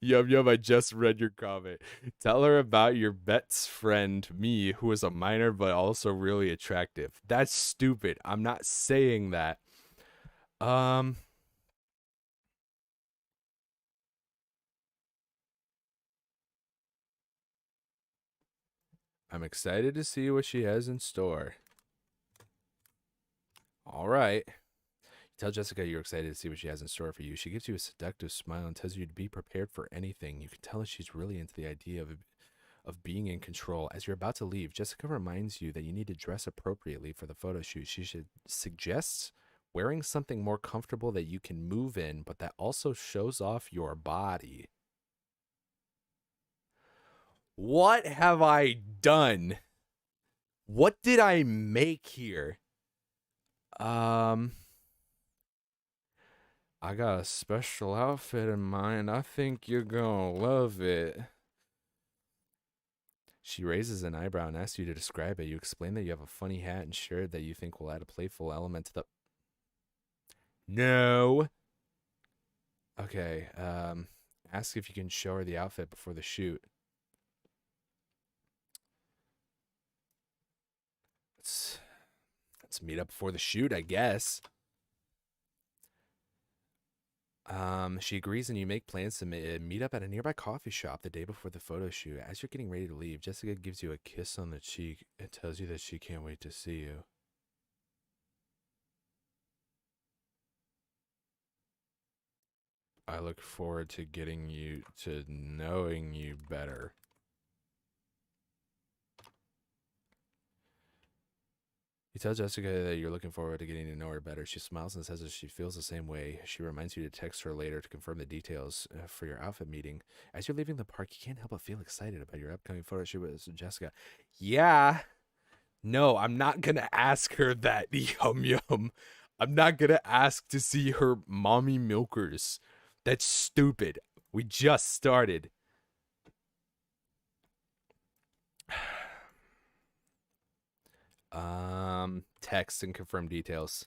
Yum Yum, I just read your comment. Tell her about your best friend, me, who is a minor but also really attractive. That's stupid. I'm not saying that. Um I'm excited to see what she has in store. All right. Tell Jessica you're excited to see what she has in store for you. She gives you a seductive smile and tells you to be prepared for anything. You can tell that she's really into the idea of being in control. As you're about to leave, Jessica reminds you that you need to dress appropriately for the photo shoot. She suggests wearing something more comfortable that you can move in, but that also shows off your body. What have I done? What did I make here? I got a special outfit in mind. I think you're gonna love it. She raises an eyebrow and asks you to describe it. You explain that you have a funny hat and shirt that you think will add a playful element to the. No. Okay. Ask if you can show her the outfit before the shoot. Let's meet up before the shoot, I guess. She agrees and you make plans to meet up at a nearby coffee shop the day before the photo shoot. As you're getting ready to leave, Jessica gives you a kiss on the cheek and tells you that she can't wait to see you. I look forward to getting you to knowing you better. You tell Jessica that you're looking forward to getting to know her better. She smiles and says that she feels the same way. She reminds you to text her later to confirm the details for your outfit meeting. As you're leaving the park, you can't help but feel excited about your upcoming photo shoot with Jessica. Yeah. No, I'm not going to ask her that, yum yum. I'm not going to ask to see her mommy milkers. That's stupid. We just started. Text and confirm details.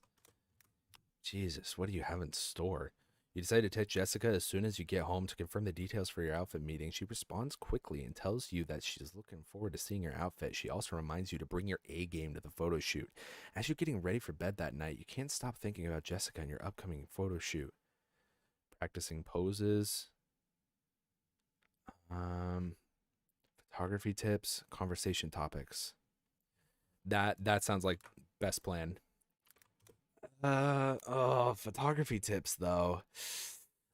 Jesus, what do you have in store? You decide to text Jessica as soon as you get home to confirm the details for your outfit meeting. She responds quickly and tells you that she's looking forward to seeing your outfit. She also reminds you to bring your A game to the photo shoot. As you're getting ready for bed that night, you can't stop thinking about Jessica and your upcoming photo shoot. Practicing poses, photography tips, conversation topics. That sounds like best plan. Photography tips though.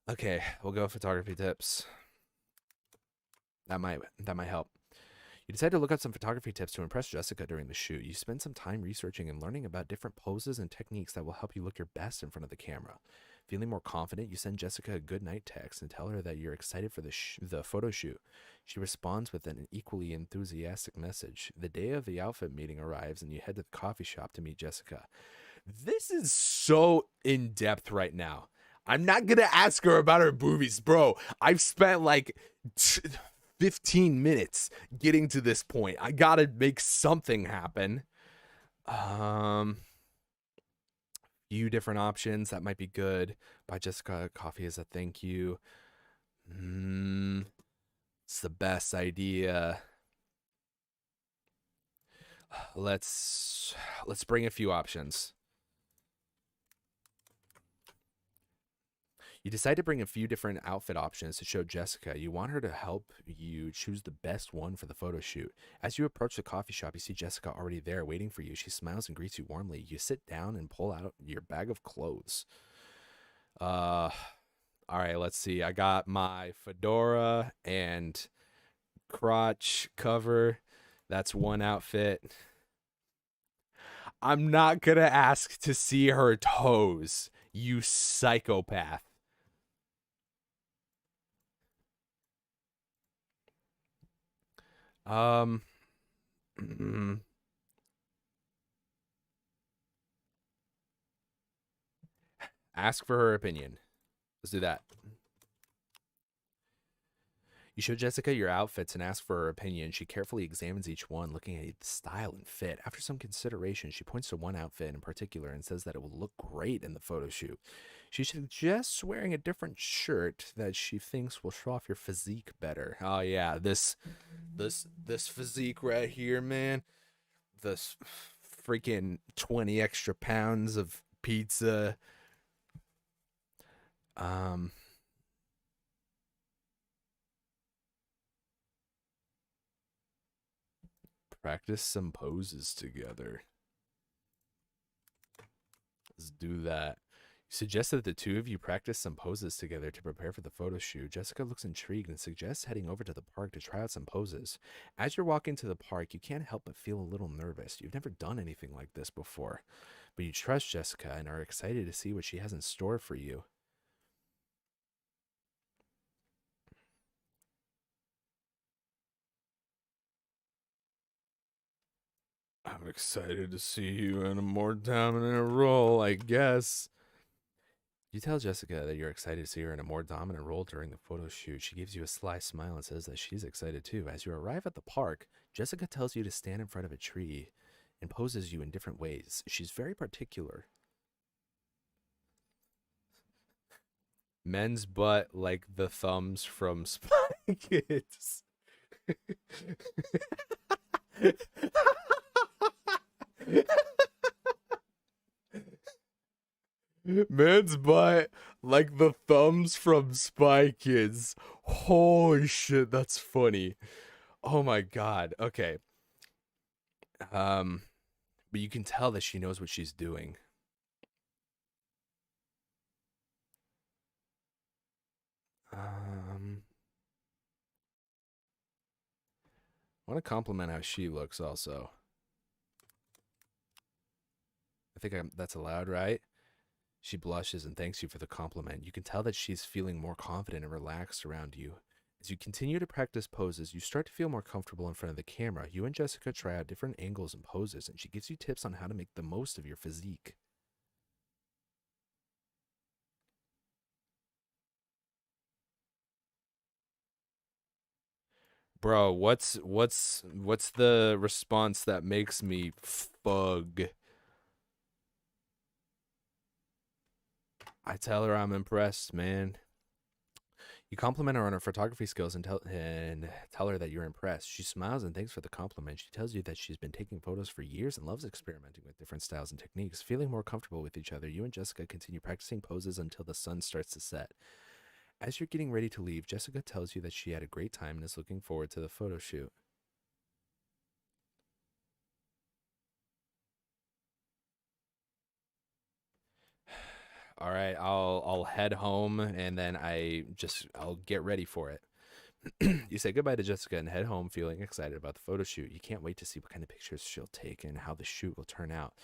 Okay, we'll go photography tips. That might help. You decide to look up some photography tips to impress Jessica during the shoot. You spend some time researching and learning about different poses and techniques that will help you look your best in front of the camera. Feeling more confident, you send Jessica a good night text and tell her that you're excited for the photo shoot. She responds with an equally enthusiastic message. The day of the outfit meeting arrives and you head to the coffee shop to meet Jessica. This is so in depth right now. I'm not gonna ask her about her boobies, bro. I've spent like 15 minutes getting to this point. I gotta make something happen. Few different options that might be good. Buy Jessica coffee as a thank you. It's the best idea. Let's bring a few options. You decide to bring a few different outfit options to show Jessica. You want her to help you choose the best one for the photo shoot. As you approach the coffee shop, you see Jessica already there waiting for you. She smiles and greets you warmly. You sit down and pull out your bag of clothes. All right, let's see. I got my fedora and crotch cover. That's one outfit. I'm not gonna ask to see her toes, you psychopath. Um, ask for her opinion. Let's do that. You show Jessica your outfits and ask for her opinion. She carefully examines each one, looking at the style and fit. After some consideration, she points to one outfit in particular and says that it will look great in the photo shoot. She suggests wearing a different shirt that she thinks will show off your physique better. Oh yeah, this physique right here, man. This freaking 20 extra pounds of pizza. Practice some poses together. Let's do that. You suggest that the two of you practice some poses together to prepare for the photo shoot. Jessica looks intrigued and suggests heading over to the park to try out some poses. As you're walking to the park, you can't help but feel a little nervous. You've never done anything like this before, but you trust Jessica and are excited to see what she has in store for you. I'm excited to see you in a more dominant role, I guess. You tell Jessica that you're excited to see her in a more dominant role during the photo shoot. She gives you a sly smile and says that she's excited too. As you arrive at the park, Jessica tells you to stand in front of a tree and poses you in different ways. She's very particular. Men's butt like the thumbs from Spy Kids. Man's butt like the thumbs from Spy Kids. Holy shit, that's funny. Oh my god. Okay. Um, but you can tell that she knows what she's doing. I want to compliment how she looks also. That's allowed, right? She blushes and thanks you for the compliment. You can tell that she's feeling more confident and relaxed around you. As you continue to practice poses, you start to feel more comfortable in front of the camera. You and Jessica try out different angles and poses, and she gives you tips on how to make the most of your physique. Bro, what's the response that makes me fug? I tell her I'm impressed, man. You compliment her on her photography skills and tell her that you're impressed. She smiles and thanks for the compliment. She tells you that she's been taking photos for years and loves experimenting with different styles and techniques. Feeling more comfortable with each other, you and Jessica continue practicing poses until the sun starts to set. As you're getting ready to leave, Jessica tells you that she had a great time and is looking forward to the photo shoot. All right, I'll head home and then I'll get ready for it. You say goodbye to Jessica and head home feeling excited about the photo shoot. You can't wait to see what kind of pictures she'll take and how the shoot will turn out.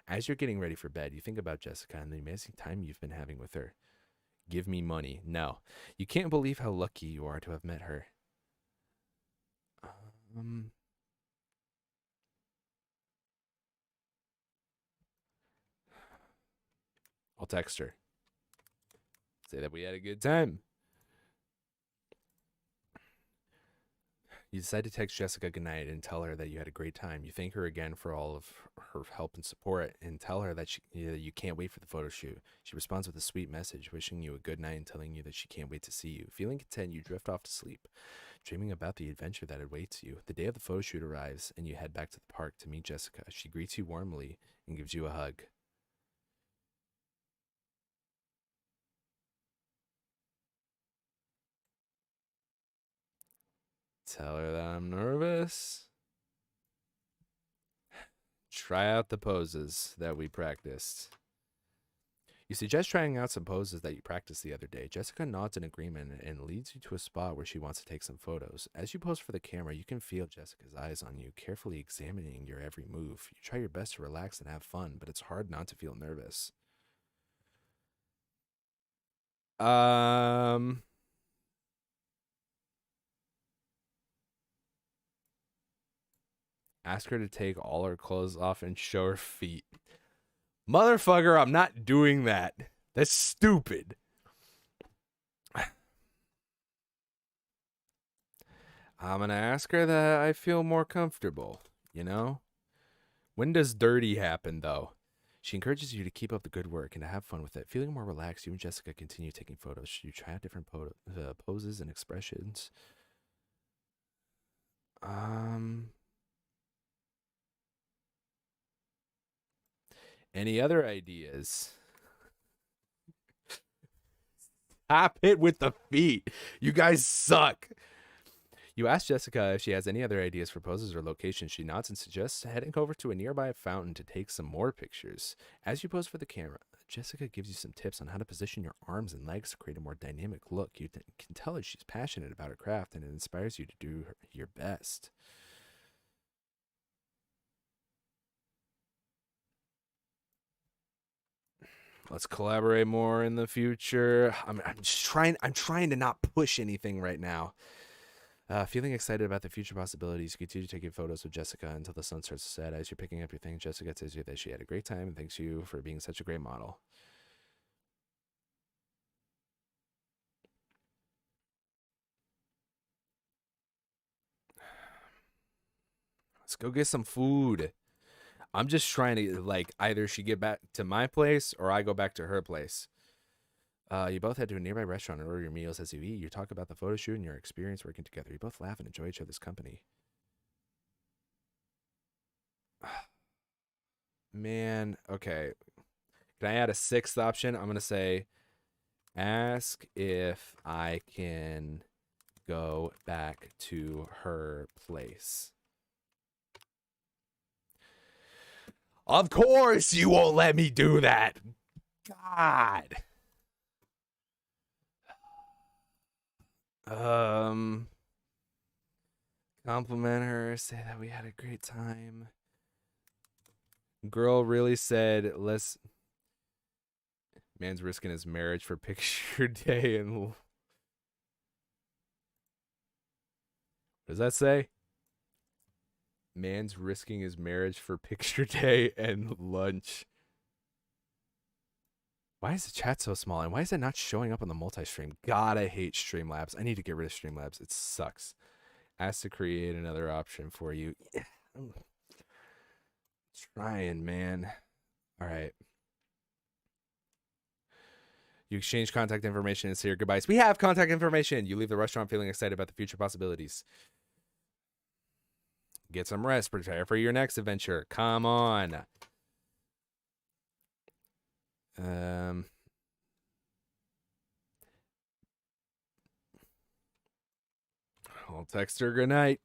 As you're getting ready for bed, you think about Jessica and the amazing time you've been having with her. Give me money. No. You can't believe how lucky you are to have met her. Um, I'll text her. Say that we had a good time. You decide to text Jessica goodnight and tell her that you had a great time. You thank her again for all of her help and support and tell her that you can't wait for the photo shoot. She responds with a sweet message, wishing you a good night and telling you that she can't wait to see you. Feeling content, you drift off to sleep, dreaming about the adventure that awaits you. The day of the photo shoot arrives and you head back to the park to meet Jessica. She greets you warmly and gives you a hug. Tell her that I'm nervous. Try out the poses that we practiced. You suggest trying out some poses that you practiced the other day. Jessica nods in agreement and leads you to a spot where she wants to take some photos. As you pose for the camera, you can feel Jessica's eyes on you, carefully examining your every move. You try your best to relax and have fun, but it's hard not to feel nervous. Um, Ask her to take all her clothes off and show her feet. Motherfucker, I'm not doing that. That's stupid. I'm gonna ask her that I feel more comfortable, you know? When does dirty happen, though? She encourages you to keep up the good work and to have fun with it. Feeling more relaxed, you and Jessica continue taking photos. You try out different poses and expressions. Um, any other ideas? Tap it with the feet. You guys suck. You ask Jessica if she has any other ideas for poses or locations. She nods and suggests heading over to a nearby fountain to take some more pictures. As you pose for the camera, Jessica gives you some tips on how to position your arms and legs to create a more dynamic look. You can tell that she's passionate about her craft and it inspires you to do your best. Let's collaborate more in the future. I'm just trying. I'm trying to not push anything right now. Feeling excited about the future possibilities, you continue taking photos with Jessica until the sun starts to set. As you're picking up your things, Jessica tells you that she had a great time and thanks you for being such a great model. Let's go get some food. I'm just trying to like either she get back to my place or I go back to her place. You both head to a nearby restaurant and order your meals as you eat. You talk about the photo shoot and your experience working together. You both laugh and enjoy each other's company. Man, okay. Can I add a sixth option? I'm gonna say, ask if I can go back to her place. Of course, you won't let me do that. God. Um, Compliment her, say that we had a great time. Girl really said, let's. Man's risking his marriage for picture day and. What does that say? Man's risking his marriage for picture day and lunch. Why is the chat so small? And why is it not showing up on the multi-stream? God, I hate Streamlabs. I need to get rid of Streamlabs. It sucks. Ask to create another option for you. Yeah, I'm trying, man. All right. You exchange contact information and say your goodbyes. We have contact information. You leave the restaurant feeling excited about the future possibilities. Get some rest. Prepare for your next adventure. Come on. I'll text her good night.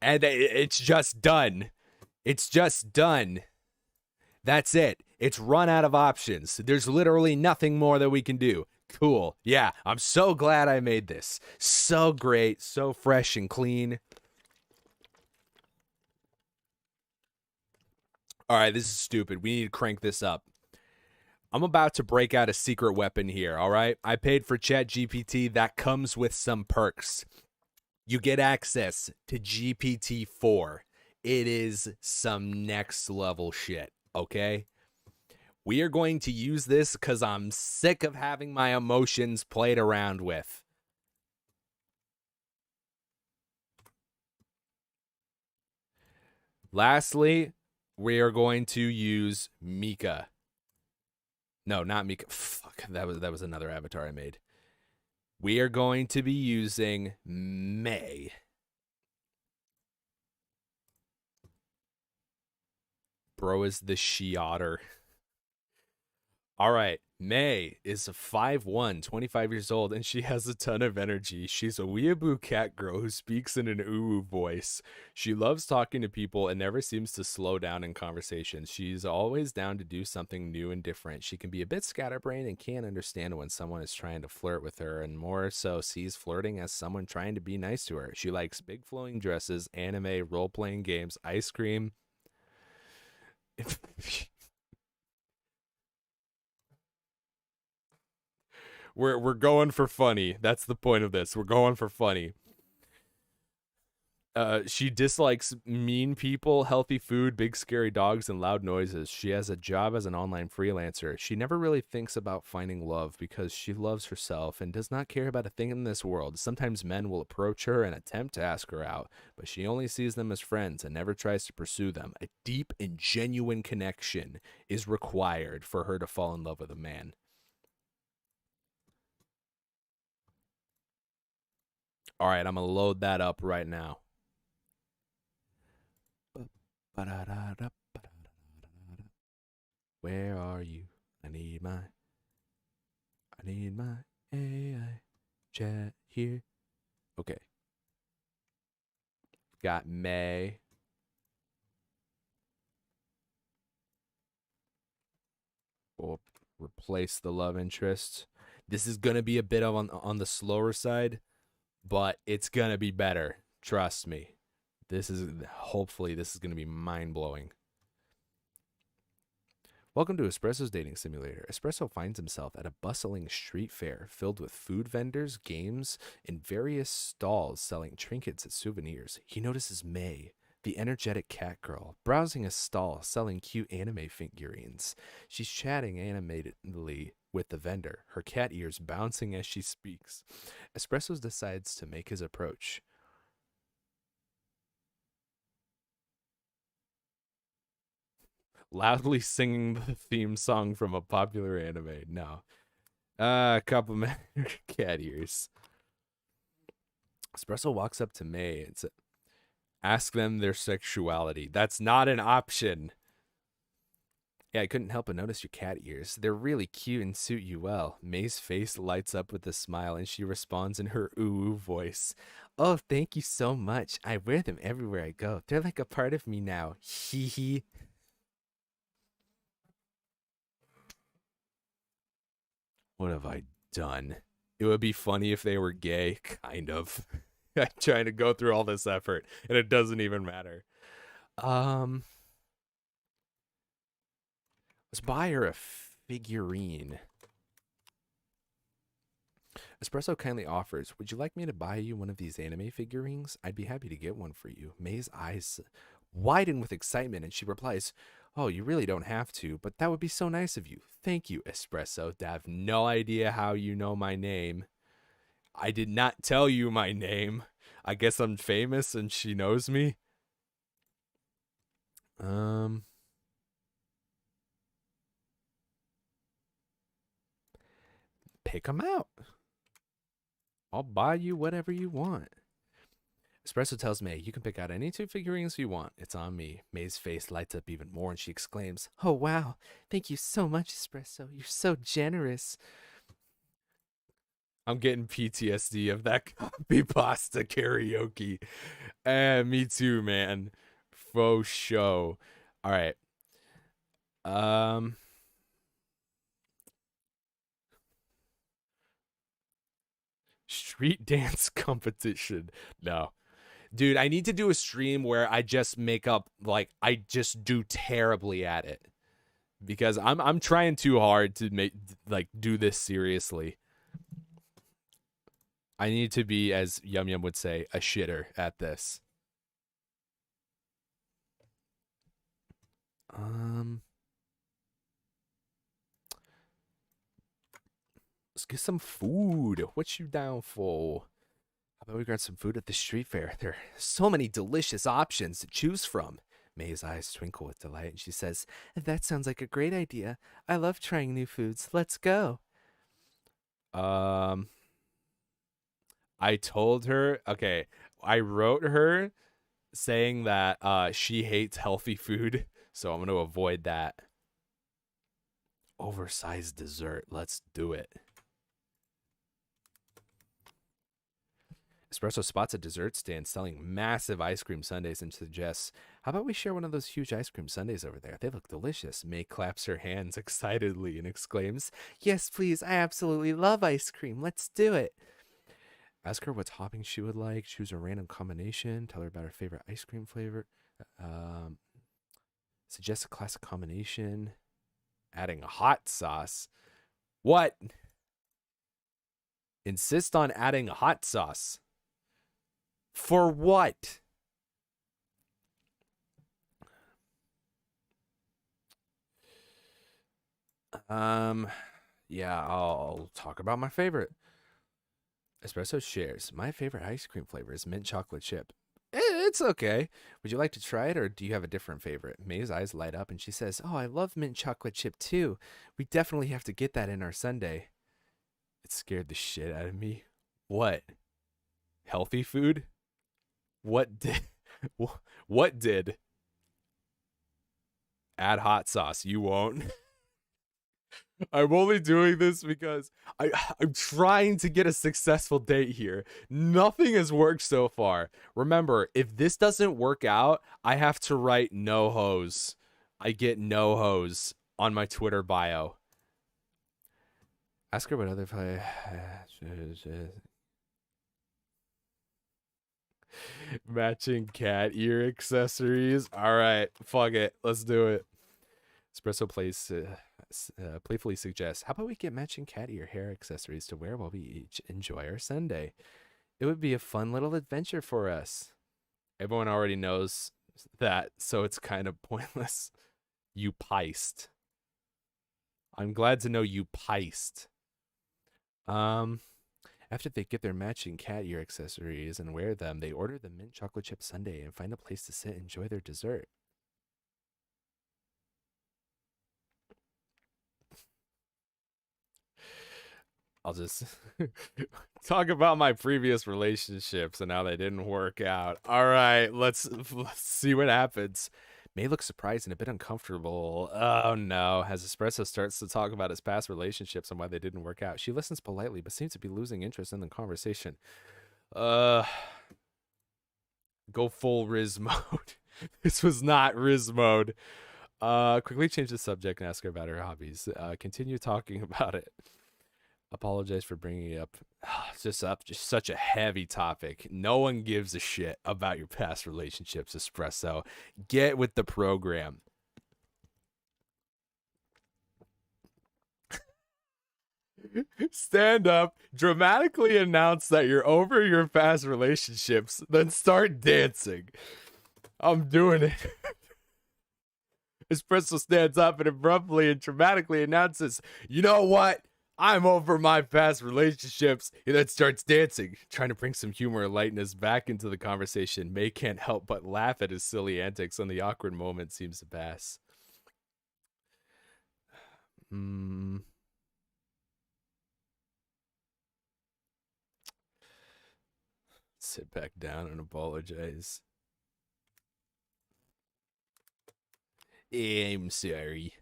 And it's just done. It's just done. That's it. It's run out of options. There's literally nothing more that we can do. Cool. Yeah, I'm so glad I made this. So great, so fresh and clean. All right, this is stupid. We need to crank this up. I'm about to break out a secret weapon here, all right? I paid for ChatGPT. That comes with some perks. You get access to GPT-4. It is some next level shit, okay? We are going to use this because I'm sick of having my emotions played around with. Lastly, we are going to use Mika. No, not Mika. Fuck, that was another avatar I made. We are going to be using May. Bro is the she-otter. All right. May is a 5'1", 25 years old, and she has a ton of energy. She's a weeaboo cat girl who speaks in an ooh voice. She loves talking to people and never seems to slow down in conversations. She's always down to do something new and different. She can be a bit scatterbrained and can't understand when someone is trying to flirt with her, and more so sees flirting as someone trying to be nice to her. She likes big flowing dresses, anime, role-playing games, ice cream. We're going for funny. That's the point of this. We're going for funny. She dislikes mean people, healthy food, big scary dogs, and loud noises. She has a job as an online freelancer. She never really thinks about finding love because she loves herself and does not care about a thing in this world. Sometimes men will approach her and attempt to ask her out, but she only sees them as friends and never tries to pursue them. A deep and genuine connection is required for her to fall in love with a man. All right, I'm going to load that up right now. Where are you? I need my AI chat here. Okay. Got May. We'll replace the love interest. This is going to be a bit of on the slower side, but it's going to be better. Trust me. Hopefully this is going to be mind-blowing. Welcome to Espresso's dating simulator. Espresso finds himself at a bustling street fair filled with food vendors, games, and various stalls selling trinkets and souvenirs. He notices May, the energetic cat girl, browsing a stall selling cute anime figurines. She's chatting animatedly with the vendor, her cat ears bouncing as she speaks. Espresso decides to make his approach. Loudly singing the theme song from a popular anime. No. Compliment her cat ears. Espresso walks up to May and says, ask them their sexuality. That's not an option. Yeah, I couldn't help but notice your cat ears. They're really cute and suit you well. May's face lights up with a smile and she responds in her ooh voice. Oh, thank you so much. I wear them everywhere I go. They're like a part of me now. Hee hee. What have I done? It would be funny if they were gay, kind of. I'm trying to go through all this effort, and it doesn't even matter. Um, let's buy her a figurine. Espresso kindly offers, would you like me to buy you one of these anime figurines? I'd be happy to get one for you. May's eyes widen with excitement, and she replies, oh, you really don't have to, but that would be so nice of you. Thank you, Espresso. I have no idea how you know my name. I did not tell you my name. I guess I'm famous and she knows me. Pick them out. I'll buy you whatever you want. Espresso tells May, you can pick out any two figurines you want. It's on me. May's face lights up even more and she exclaims, oh, wow. Thank you so much, Espresso. You're so generous. I'm getting PTSD of that copy pasta karaoke. Me too, man. Faux show. All right. Street dance competition. No. Dude, I need to do a stream where I just make up, like, I just do terribly at it. Because I'm trying too hard to do this seriously. I need to be, as Yum Yum would say, a shitter at this. Let's get some food. What you down for? How about we grab some food at the street fair? There are so many delicious options to choose from. May's eyes twinkle with delight, and she says, that sounds like a great idea. I love trying new foods. Let's go. I told her, okay, I wrote her saying that she hates healthy food, so I'm going to avoid that. Oversized dessert. Let's do it. Espresso spots a dessert stand selling massive ice cream sundaes and suggests, how about we share one of those huge ice cream sundaes over there? They look delicious. May claps her hands excitedly and exclaims, yes, please. I absolutely love ice cream. Let's do it. Ask her what toppings she would like. Choose a random combination. Tell her about her favorite ice cream flavor. Suggest a classic combination. Adding a hot sauce. What? Insist on adding a hot sauce. For what? Yeah, I'll talk about my favorite. Espresso shares. My favorite ice cream flavor is mint chocolate chip. It's okay. Would you like to try it, or do you have a different favorite? May's eyes light up and she says, oh, I love mint chocolate chip too. We definitely have to get that in our sundae. It scared the shit out of me. What? Healthy food? What did? Add hot sauce. You won't. I'm only doing this because I'm trying to get a successful date here. Nothing has worked so far. Remember, if this doesn't work out, I have to write no hose. I get no hose on my Twitter bio. Ask her what other play. Matching cat ear accessories. All right, fuck it. Let's do it. Espresso playfully suggests, how about we get matching cat ear hair accessories to wear while we each enjoy our Sunday? It would be a fun little adventure for us. Everyone already knows that, so it's kind of pointless. You piced. I'm glad to know you piced. After they get their matching cat ear accessories and wear them, they order the mint chocolate chip sundae and find a place to sit and enjoy their dessert. I'll just talk about my previous relationships and how they didn't work out. All right, let's see what happens. May looks surprised and a bit uncomfortable. Oh no, as Espresso starts to talk about his past relationships and why they didn't work out. She listens politely but seems to be losing interest in the conversation. Go full Riz mode. This was not Riz mode. Quickly change the subject and ask her about her hobbies. Continue talking about it. Apologize for bringing it up. It's just such a heavy topic. No one gives a shit about your past relationships, Espresso. Get with the program. Stand up, dramatically announce that you're over your past relationships, then start dancing. I'm doing it. Espresso stands up and abruptly and dramatically announces, "You know what? I'm over my past relationships." He then starts dancing, trying to bring some humor and lightness back into the conversation. May can't help but laugh at his silly antics, and the awkward moment seems to pass. Sit back down and apologize. I'm sorry.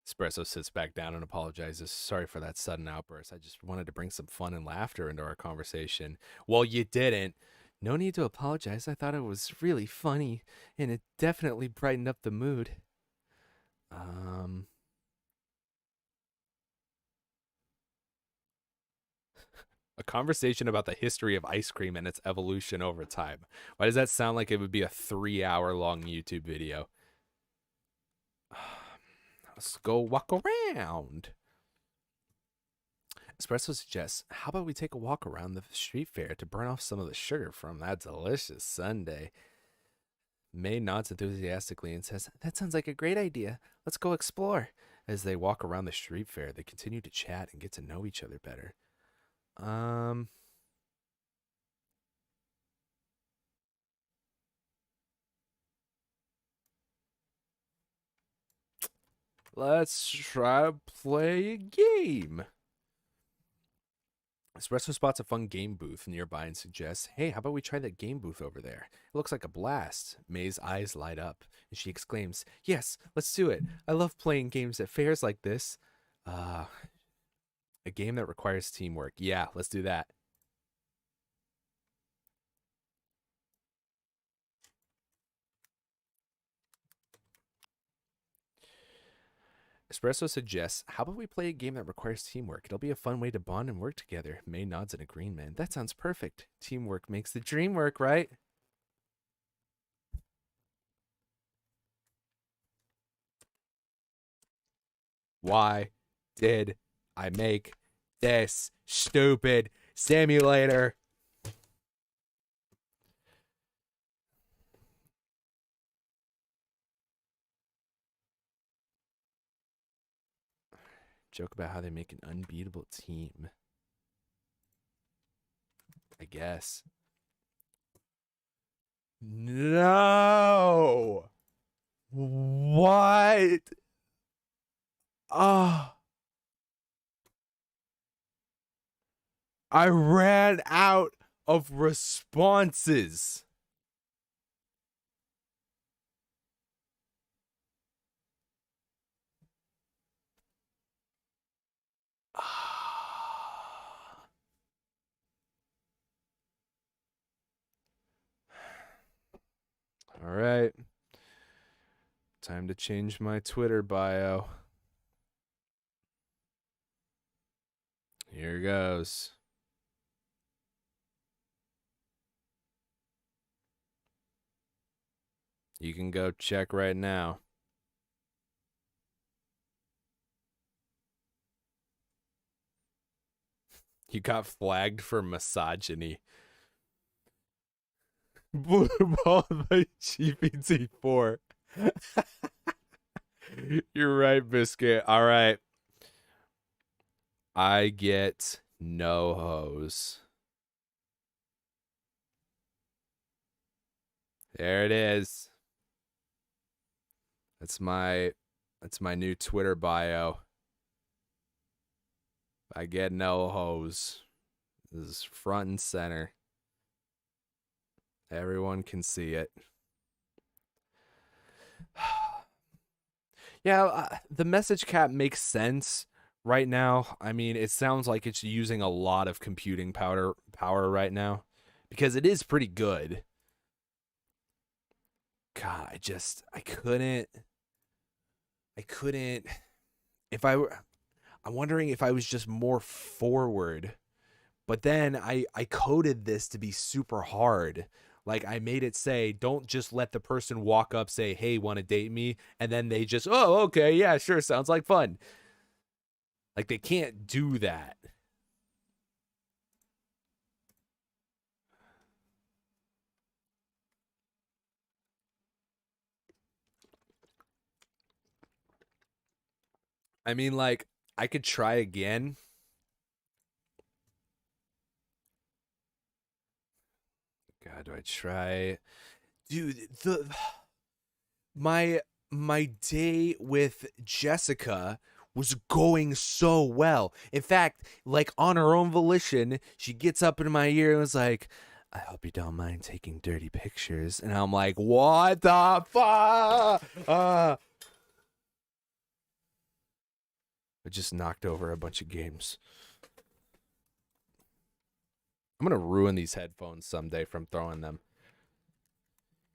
Espresso sits back down and apologizes. Sorry for that sudden outburst. I just wanted to bring some fun and laughter into our conversation. Well, you didn't. No need to apologize. I thought it was really funny, and it definitely brightened up the mood. A conversation about the history of ice cream and its evolution over time. Why does that sound like it would be a 3-hour long YouTube video? Let's go walk around. Espresso suggests, how about we take a walk around the street fair to burn off some of the sugar from that delicious sundae? May nods enthusiastically and says, that sounds like a great idea. Let's go explore. As they walk around the street fair, they continue to chat and get to know each other better. Let's try to play a game. Espresso spots a fun game booth nearby and suggests, hey, how about we try that game booth over there? It looks like a blast. May's eyes light up, and she exclaims, yes, let's do it. I love playing games at fairs like this. A game that requires teamwork. Yeah, let's do that. Espresso suggests, how about we play a game that requires teamwork? It'll be a fun way to bond and work together. May nods in agreement. That sounds perfect. Teamwork makes the dream work, right? Why did I make this stupid simulator? Joke about how they make an unbeatable team. I guess. No. What? Ah. I ran out of responses. All right. Time to change my Twitter bio. Here goes. You can go check right now. You got flagged for misogyny. Blue ball by GPT-4. You're right, Biscuit. All right. I get no hose. There it is. That's my new Twitter bio. I get no hose. This is front and center. Everyone can see it. Yeah, the message cap makes sense right now. I mean, it sounds like it's using a lot of computing power right now because it is pretty good. God, I couldn't if I'm wondering if I was just more forward. But then I coded this to be super hard. Like I made it say, don't just let the person walk up, say, hey, want to date me? And then they just, oh, okay, yeah, sure, sounds like fun. Like they can't do that. I mean, like, I could try again. God, do I try? Dude, the my my day with Jessica was going so well. In fact, like on her own volition, she gets up in my ear and was like, I hope you don't mind taking dirty pictures. And I'm like, what the fuck? I just knocked over a bunch of games. I'm going to ruin these headphones someday from throwing them.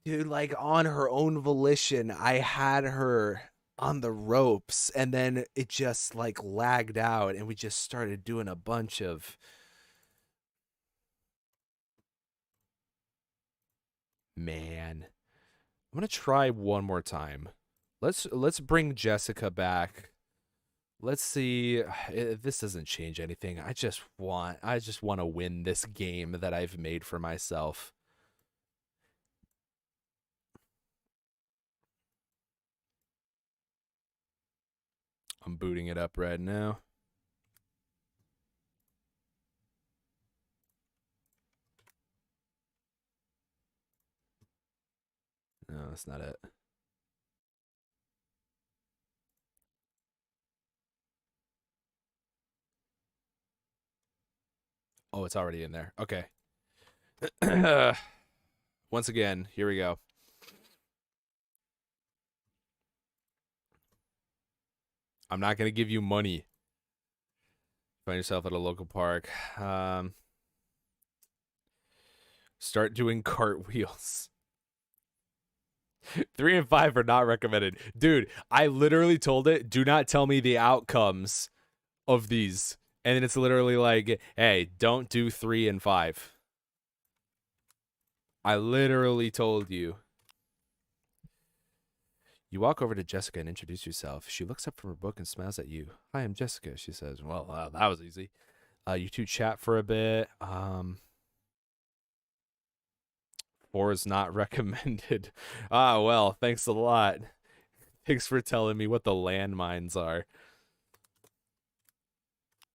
Dude, like on her own volition, I had her on the ropes and then it just like lagged out and we just started doing a bunch of man. I'm going to try one more time. Let's bring Jessica back. Let's see if this doesn't change anything. I just want to win this game that I've made for myself. I'm booting it up right now. No, that's not it. Oh, it's already in there. Okay. Once again, here we go. I'm not going to give you money. Find yourself at a local park. Start doing cartwheels. 3 and 5 are not recommended. Dude, I literally told it, do not tell me the outcomes of these. And then it's literally like, hey, don't do 3 and 5. I literally told you. You walk over to Jessica and introduce yourself. She looks up from her book and smiles at you. Hi, I'm Jessica, she says. Well, that was easy. You two chat for a bit. 4 is not recommended. Well, thanks a lot. Thanks for telling me what the landmines are.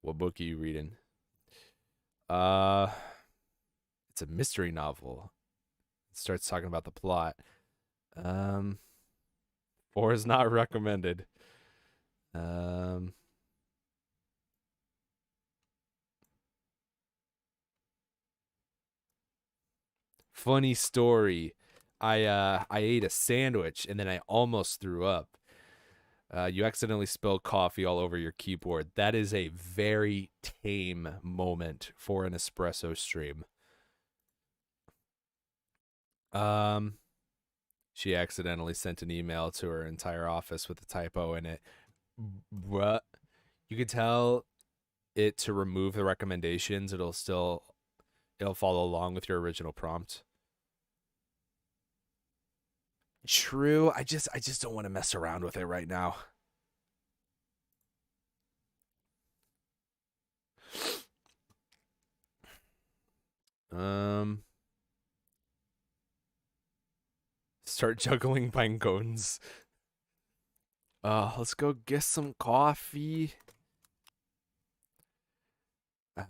What book are you reading? It's a mystery novel. It starts talking about the plot. 4 is not recommended. Funny story. I ate a sandwich and then I almost threw up. You accidentally spilled coffee all over your keyboard. That is a very tame moment for an espresso stream. Um, she accidentally sent an email to her entire office with a typo in it. What? You could tell it to remove the recommendations. It'll follow along with your original prompt. True. I just don't want to mess around with it right now. Um, Start juggling pine cones. Let's go get some coffee.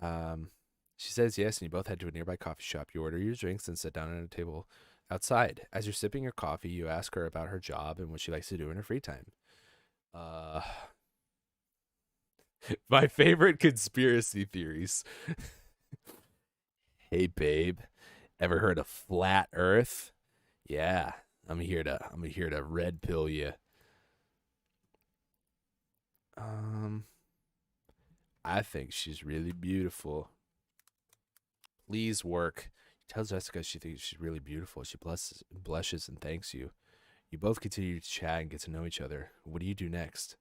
Um, she says yes, and you both head to a nearby coffee shop. You order your drinks and sit down at a table outside. As you're sipping your coffee, you ask her about her job and what she likes to do in her free time. Uh, my favorite conspiracy theories. Hey, babe, ever heard of flat Earth? Yeah, I'm here to red pill you. Um, I think she's really beautiful. Please work. Tells Jessica she thinks she's really beautiful. She blushes and thanks you. You both continue to chat and get to know each other. What do you do next?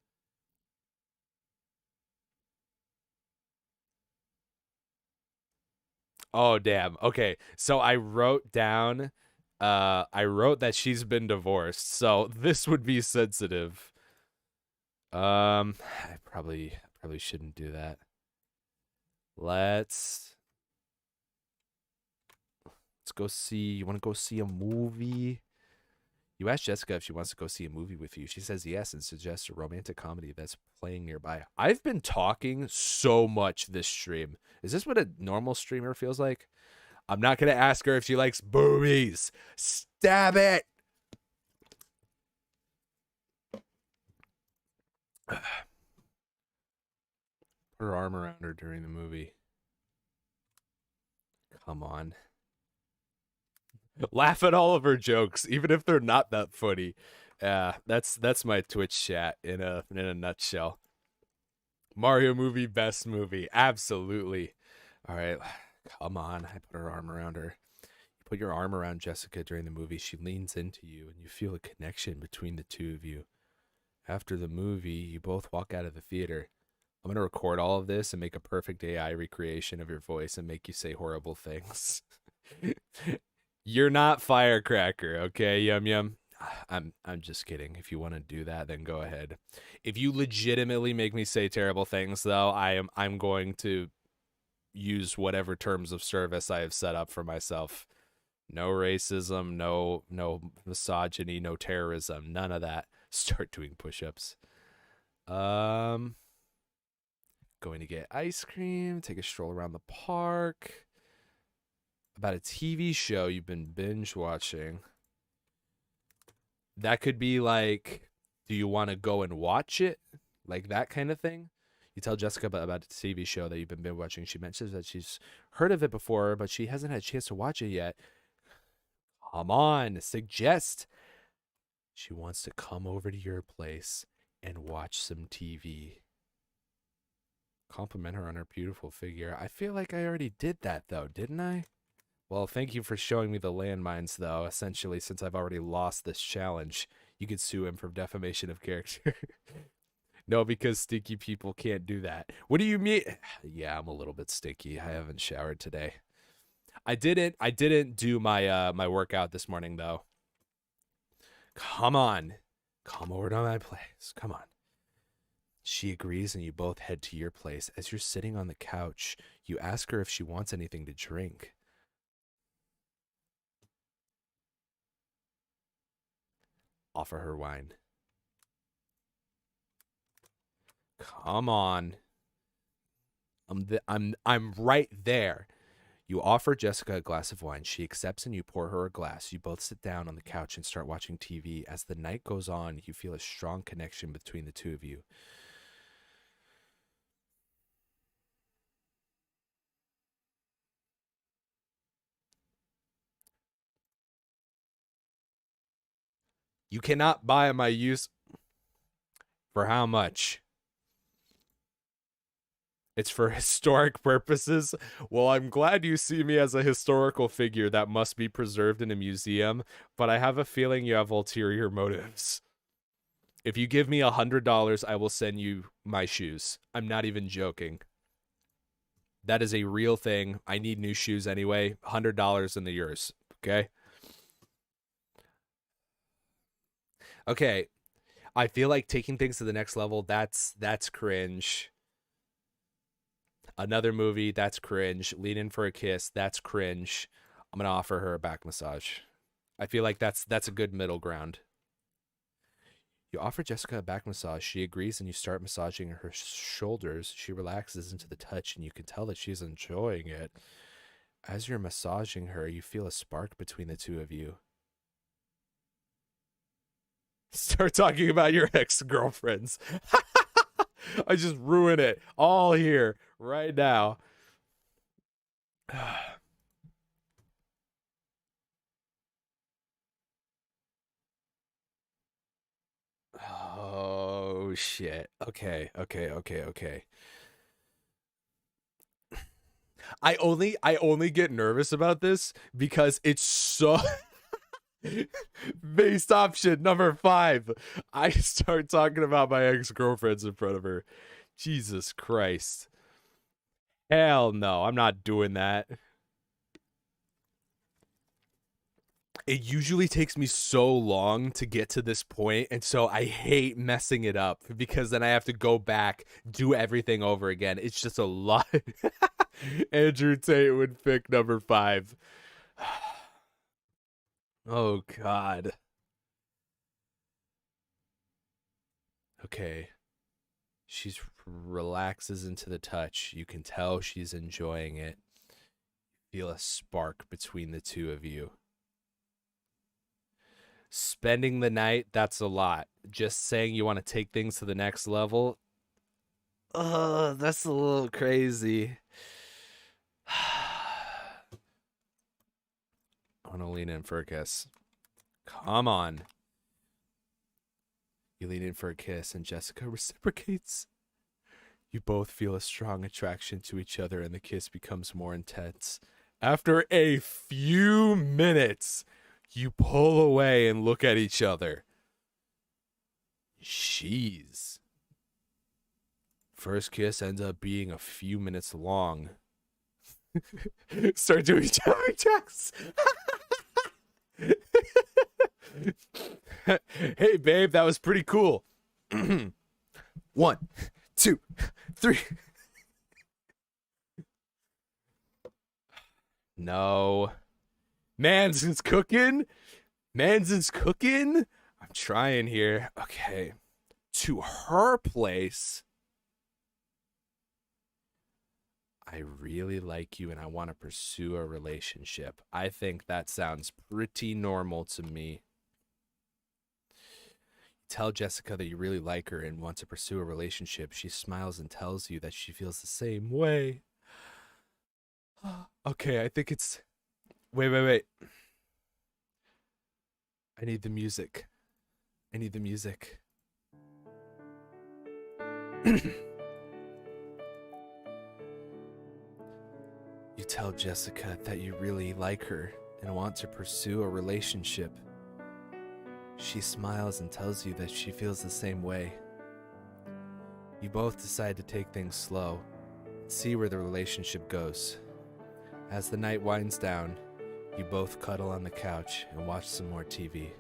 Oh damn. Okay. So I wrote that she's been divorced. So this would be sensitive. I probably shouldn't do that. Let's let's go see. You want to go see a movie? You ask Jessica if she wants to go see a movie with you. She says yes and suggests a romantic comedy that's playing nearby. I've been talking so much this stream. Is this what a normal streamer feels like? I'm not going to ask her if she likes boobies. Stab it. Put her arm around her during the movie. Come on. Laugh at all of her jokes, even if they're not that funny. That's my Twitch chat in a nutshell. Mario movie, best movie, absolutely. All right, come on. I put her arm around her. You put your arm around Jessica during the movie. She leans into you, and you feel a connection between the two of you. After the movie, you both walk out of the theater. I'm gonna record all of this and make a perfect AI recreation of your voice and make you say horrible things. You're not Firecracker, okay, Yum Yum? I'm just kidding. If you want to do that, then go ahead. If you legitimately make me say terrible things, though, I'm going to use whatever terms of service I have set up for myself. No racism, no misogyny, no terrorism, none of that. Start doing push-ups. Going to get ice cream, take a stroll around the park. About a TV show you've been binge watching. That could be like, do you want to go and watch it? Like that kind of thing. You tell Jessica about a TV show that you've been binge watching. She mentions that she's heard of it before, but she hasn't had a chance to watch it yet. Come on, suggest. She wants to come over to your place and watch some TV. Compliment her on her beautiful figure. I feel like I already did that, though, didn't I? Well, thank you for showing me the landmines, though. Essentially, since I've already lost this challenge, you could sue him for defamation of character. No, because stinky people can't do that. What do you mean? Yeah, I'm a little bit stinky. I haven't showered today. I didn't do my my workout this morning, though. Come on. Come over to my place. Come on. She agrees, and you both head to your place. As you're sitting on the couch, you ask her if she wants anything to drink. Offer her wine. Come on. I'm right there. You offer Jessica a glass of wine. She accepts and you pour her a glass. You both sit down on the couch and start watching TV. As the night goes on, you feel a strong connection between the two of you. You cannot buy my use. For how much? It's for historic purposes. Well, I'm glad you see me as a historical figure that must be preserved in a museum, but I have a feeling you have ulterior motives. If you give me $100, I will send you my shoes. I'm not even joking. That is a real thing. I need new shoes anyway. $100 and they're yours. Okay? Okay. I feel like taking things to the next level, that's cringe. Another movie, that's cringe. Lean in for a kiss, that's cringe. I'm gonna offer her a back massage. I feel like that's a good middle ground. You offer Jessica a back massage. She agrees, and you start massaging her shoulders. She relaxes into the touch, and you can tell that she's enjoying it. As you're massaging her, you feel a spark between the two of you. Start talking about your ex-girlfriends. I just ruin it all here right now. Oh shit. Okay. I only get nervous about this because it's so based option number 5. I start talking about my ex-girlfriends in front of her. Jesus Christ. Hell no, I'm not doing that. It usually takes me so long to get to this point, and so I hate messing it up because then I have to go back, do everything over again. It's just a lot. Andrew Tate would pick number 5. Oh God. Okay. She relaxes into the touch. You can tell she's enjoying it. Feel a spark between the two of you. Spending the night, that's a lot. Just saying you want to take things to the next level, that's a little crazy. I want to lean in for a kiss. Come on. You lean in for a kiss, and Jessica reciprocates. You both feel a strong attraction to each other, and the kiss becomes more intense. After a few minutes, you pull away and look at each other. Jeez. First kiss ends up being a few minutes long. Start doing jumping jacks. Hey, babe, that was pretty cool. 1, 2, 3. No. Manson's cooking. Manson's cooking. I'm trying here. Okay. To her place. I really like you and I want to pursue a relationship. I think that sounds pretty normal to me. Tell Jessica that you really like her and want to pursue a relationship. She smiles and tells you that she feels the same way. Okay, I think it's... Wait. I need the music. You tell Jessica that you really like her and want to pursue a relationship. She smiles and tells you that she feels the same way. You both decide to take things slow and see where the relationship goes. As the night winds down, you both cuddle on the couch and watch some more TV.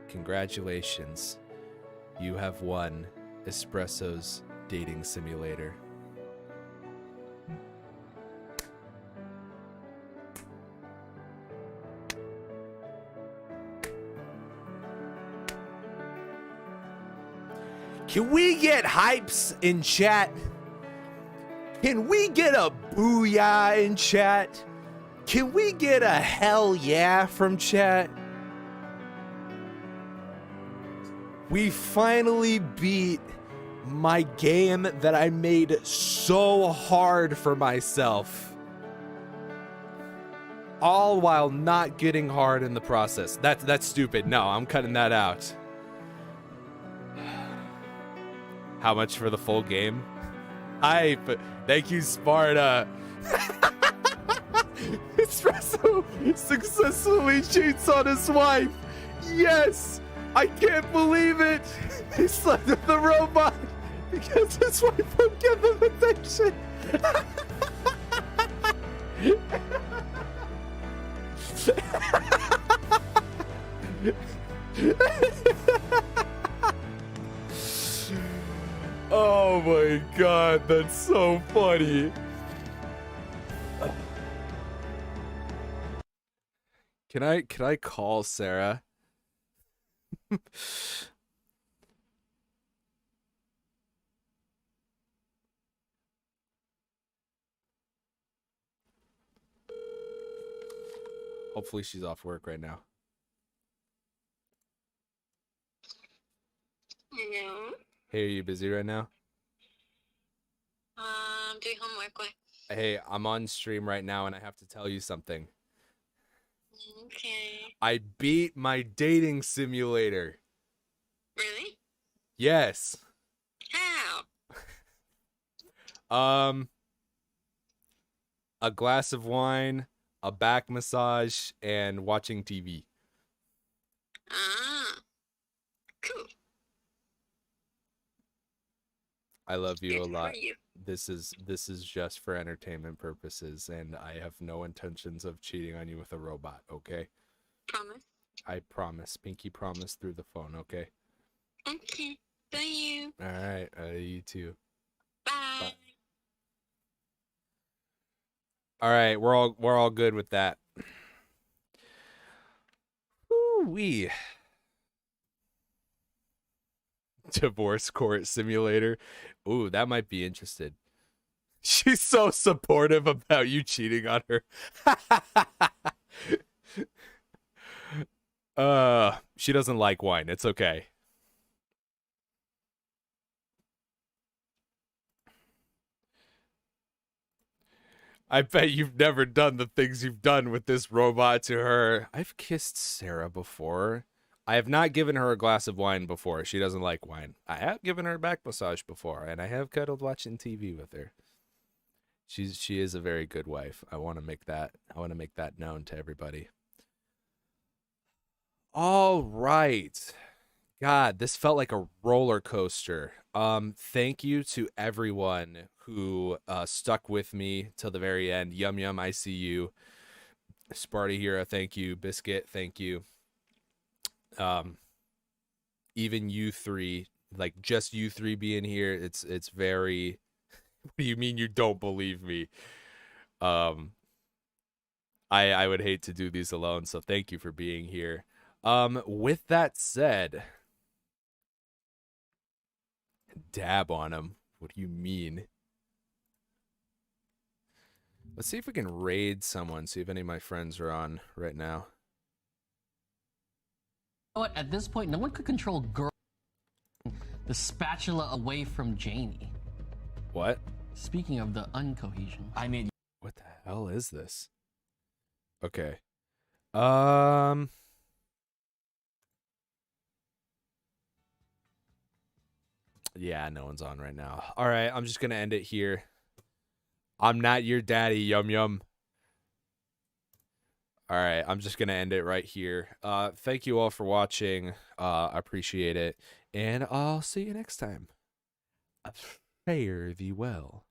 Congratulations, you have won Espresso's dating simulator. Can we get hypes in chat? Can we get a booyah in chat? Can we get a hell yeah from chat? We finally beat my game that I made so hard for myself. All while not getting hard in the process. That's stupid. No, I'm cutting that out. How much for the full game? Hype. Thank you, Sparta. Espresso successfully cheats on his wife. Yes, I can't believe it. He slept with the robot because his wife won't give him attention. Oh my god, that's so funny. Can I call Sarah? Hopefully she's off work right now. Hello. Hey, are you busy right now? Doing homework. What? Hey, I'm on stream right now and I have to tell you something. Okay. I beat my dating simulator. Really? Yes. How? A glass of wine, a back massage, and watching TV. Ah. Cool. I love you a Good for lot. you. This is just for entertainment purposes, and I have no intentions of cheating on you with a robot, okay? Promise. I promise. Pinky promise through the phone, okay? Okay. Bye you. All right. You too. Bye. Bye. All right, we're all good with that. Woo-wee. Divorce court simulator. Ooh, that might be interested. She's so supportive about you cheating on her. She doesn't like wine. It's okay. I bet you've never done the things you've done with this robot to her. I've kissed Sarah before. I have not given her a glass of wine before. She doesn't like wine. I have given her a back massage before, and I have cuddled watching TV with her. She is a very good wife. I want to make that known to everybody. All right. God, this felt like a roller coaster. Thank you to everyone who stuck with me till the very end. Yum Yum, I see you. Sparty Hero, thank you. Biscuit, thank you. Even you three, like just you three being here, it's very. What do you mean you don't believe me? Um, I would hate to do these alone, so thank you for being here. With that said, dab on him. What do you mean? Let's see if we can raid someone, see if any of my friends are on right now. You know what? At this point, no one could control the spatula away from Janie. What? Speaking of the uncohesion. I mean, what the hell is this? Okay. Yeah, no one's on right now. All right, I'm just going to end it here. I'm not your daddy, Yum Yum. All right, I'm just going to end it right here. Thank you all for watching. I appreciate it. And I'll see you next time. Fare thee well.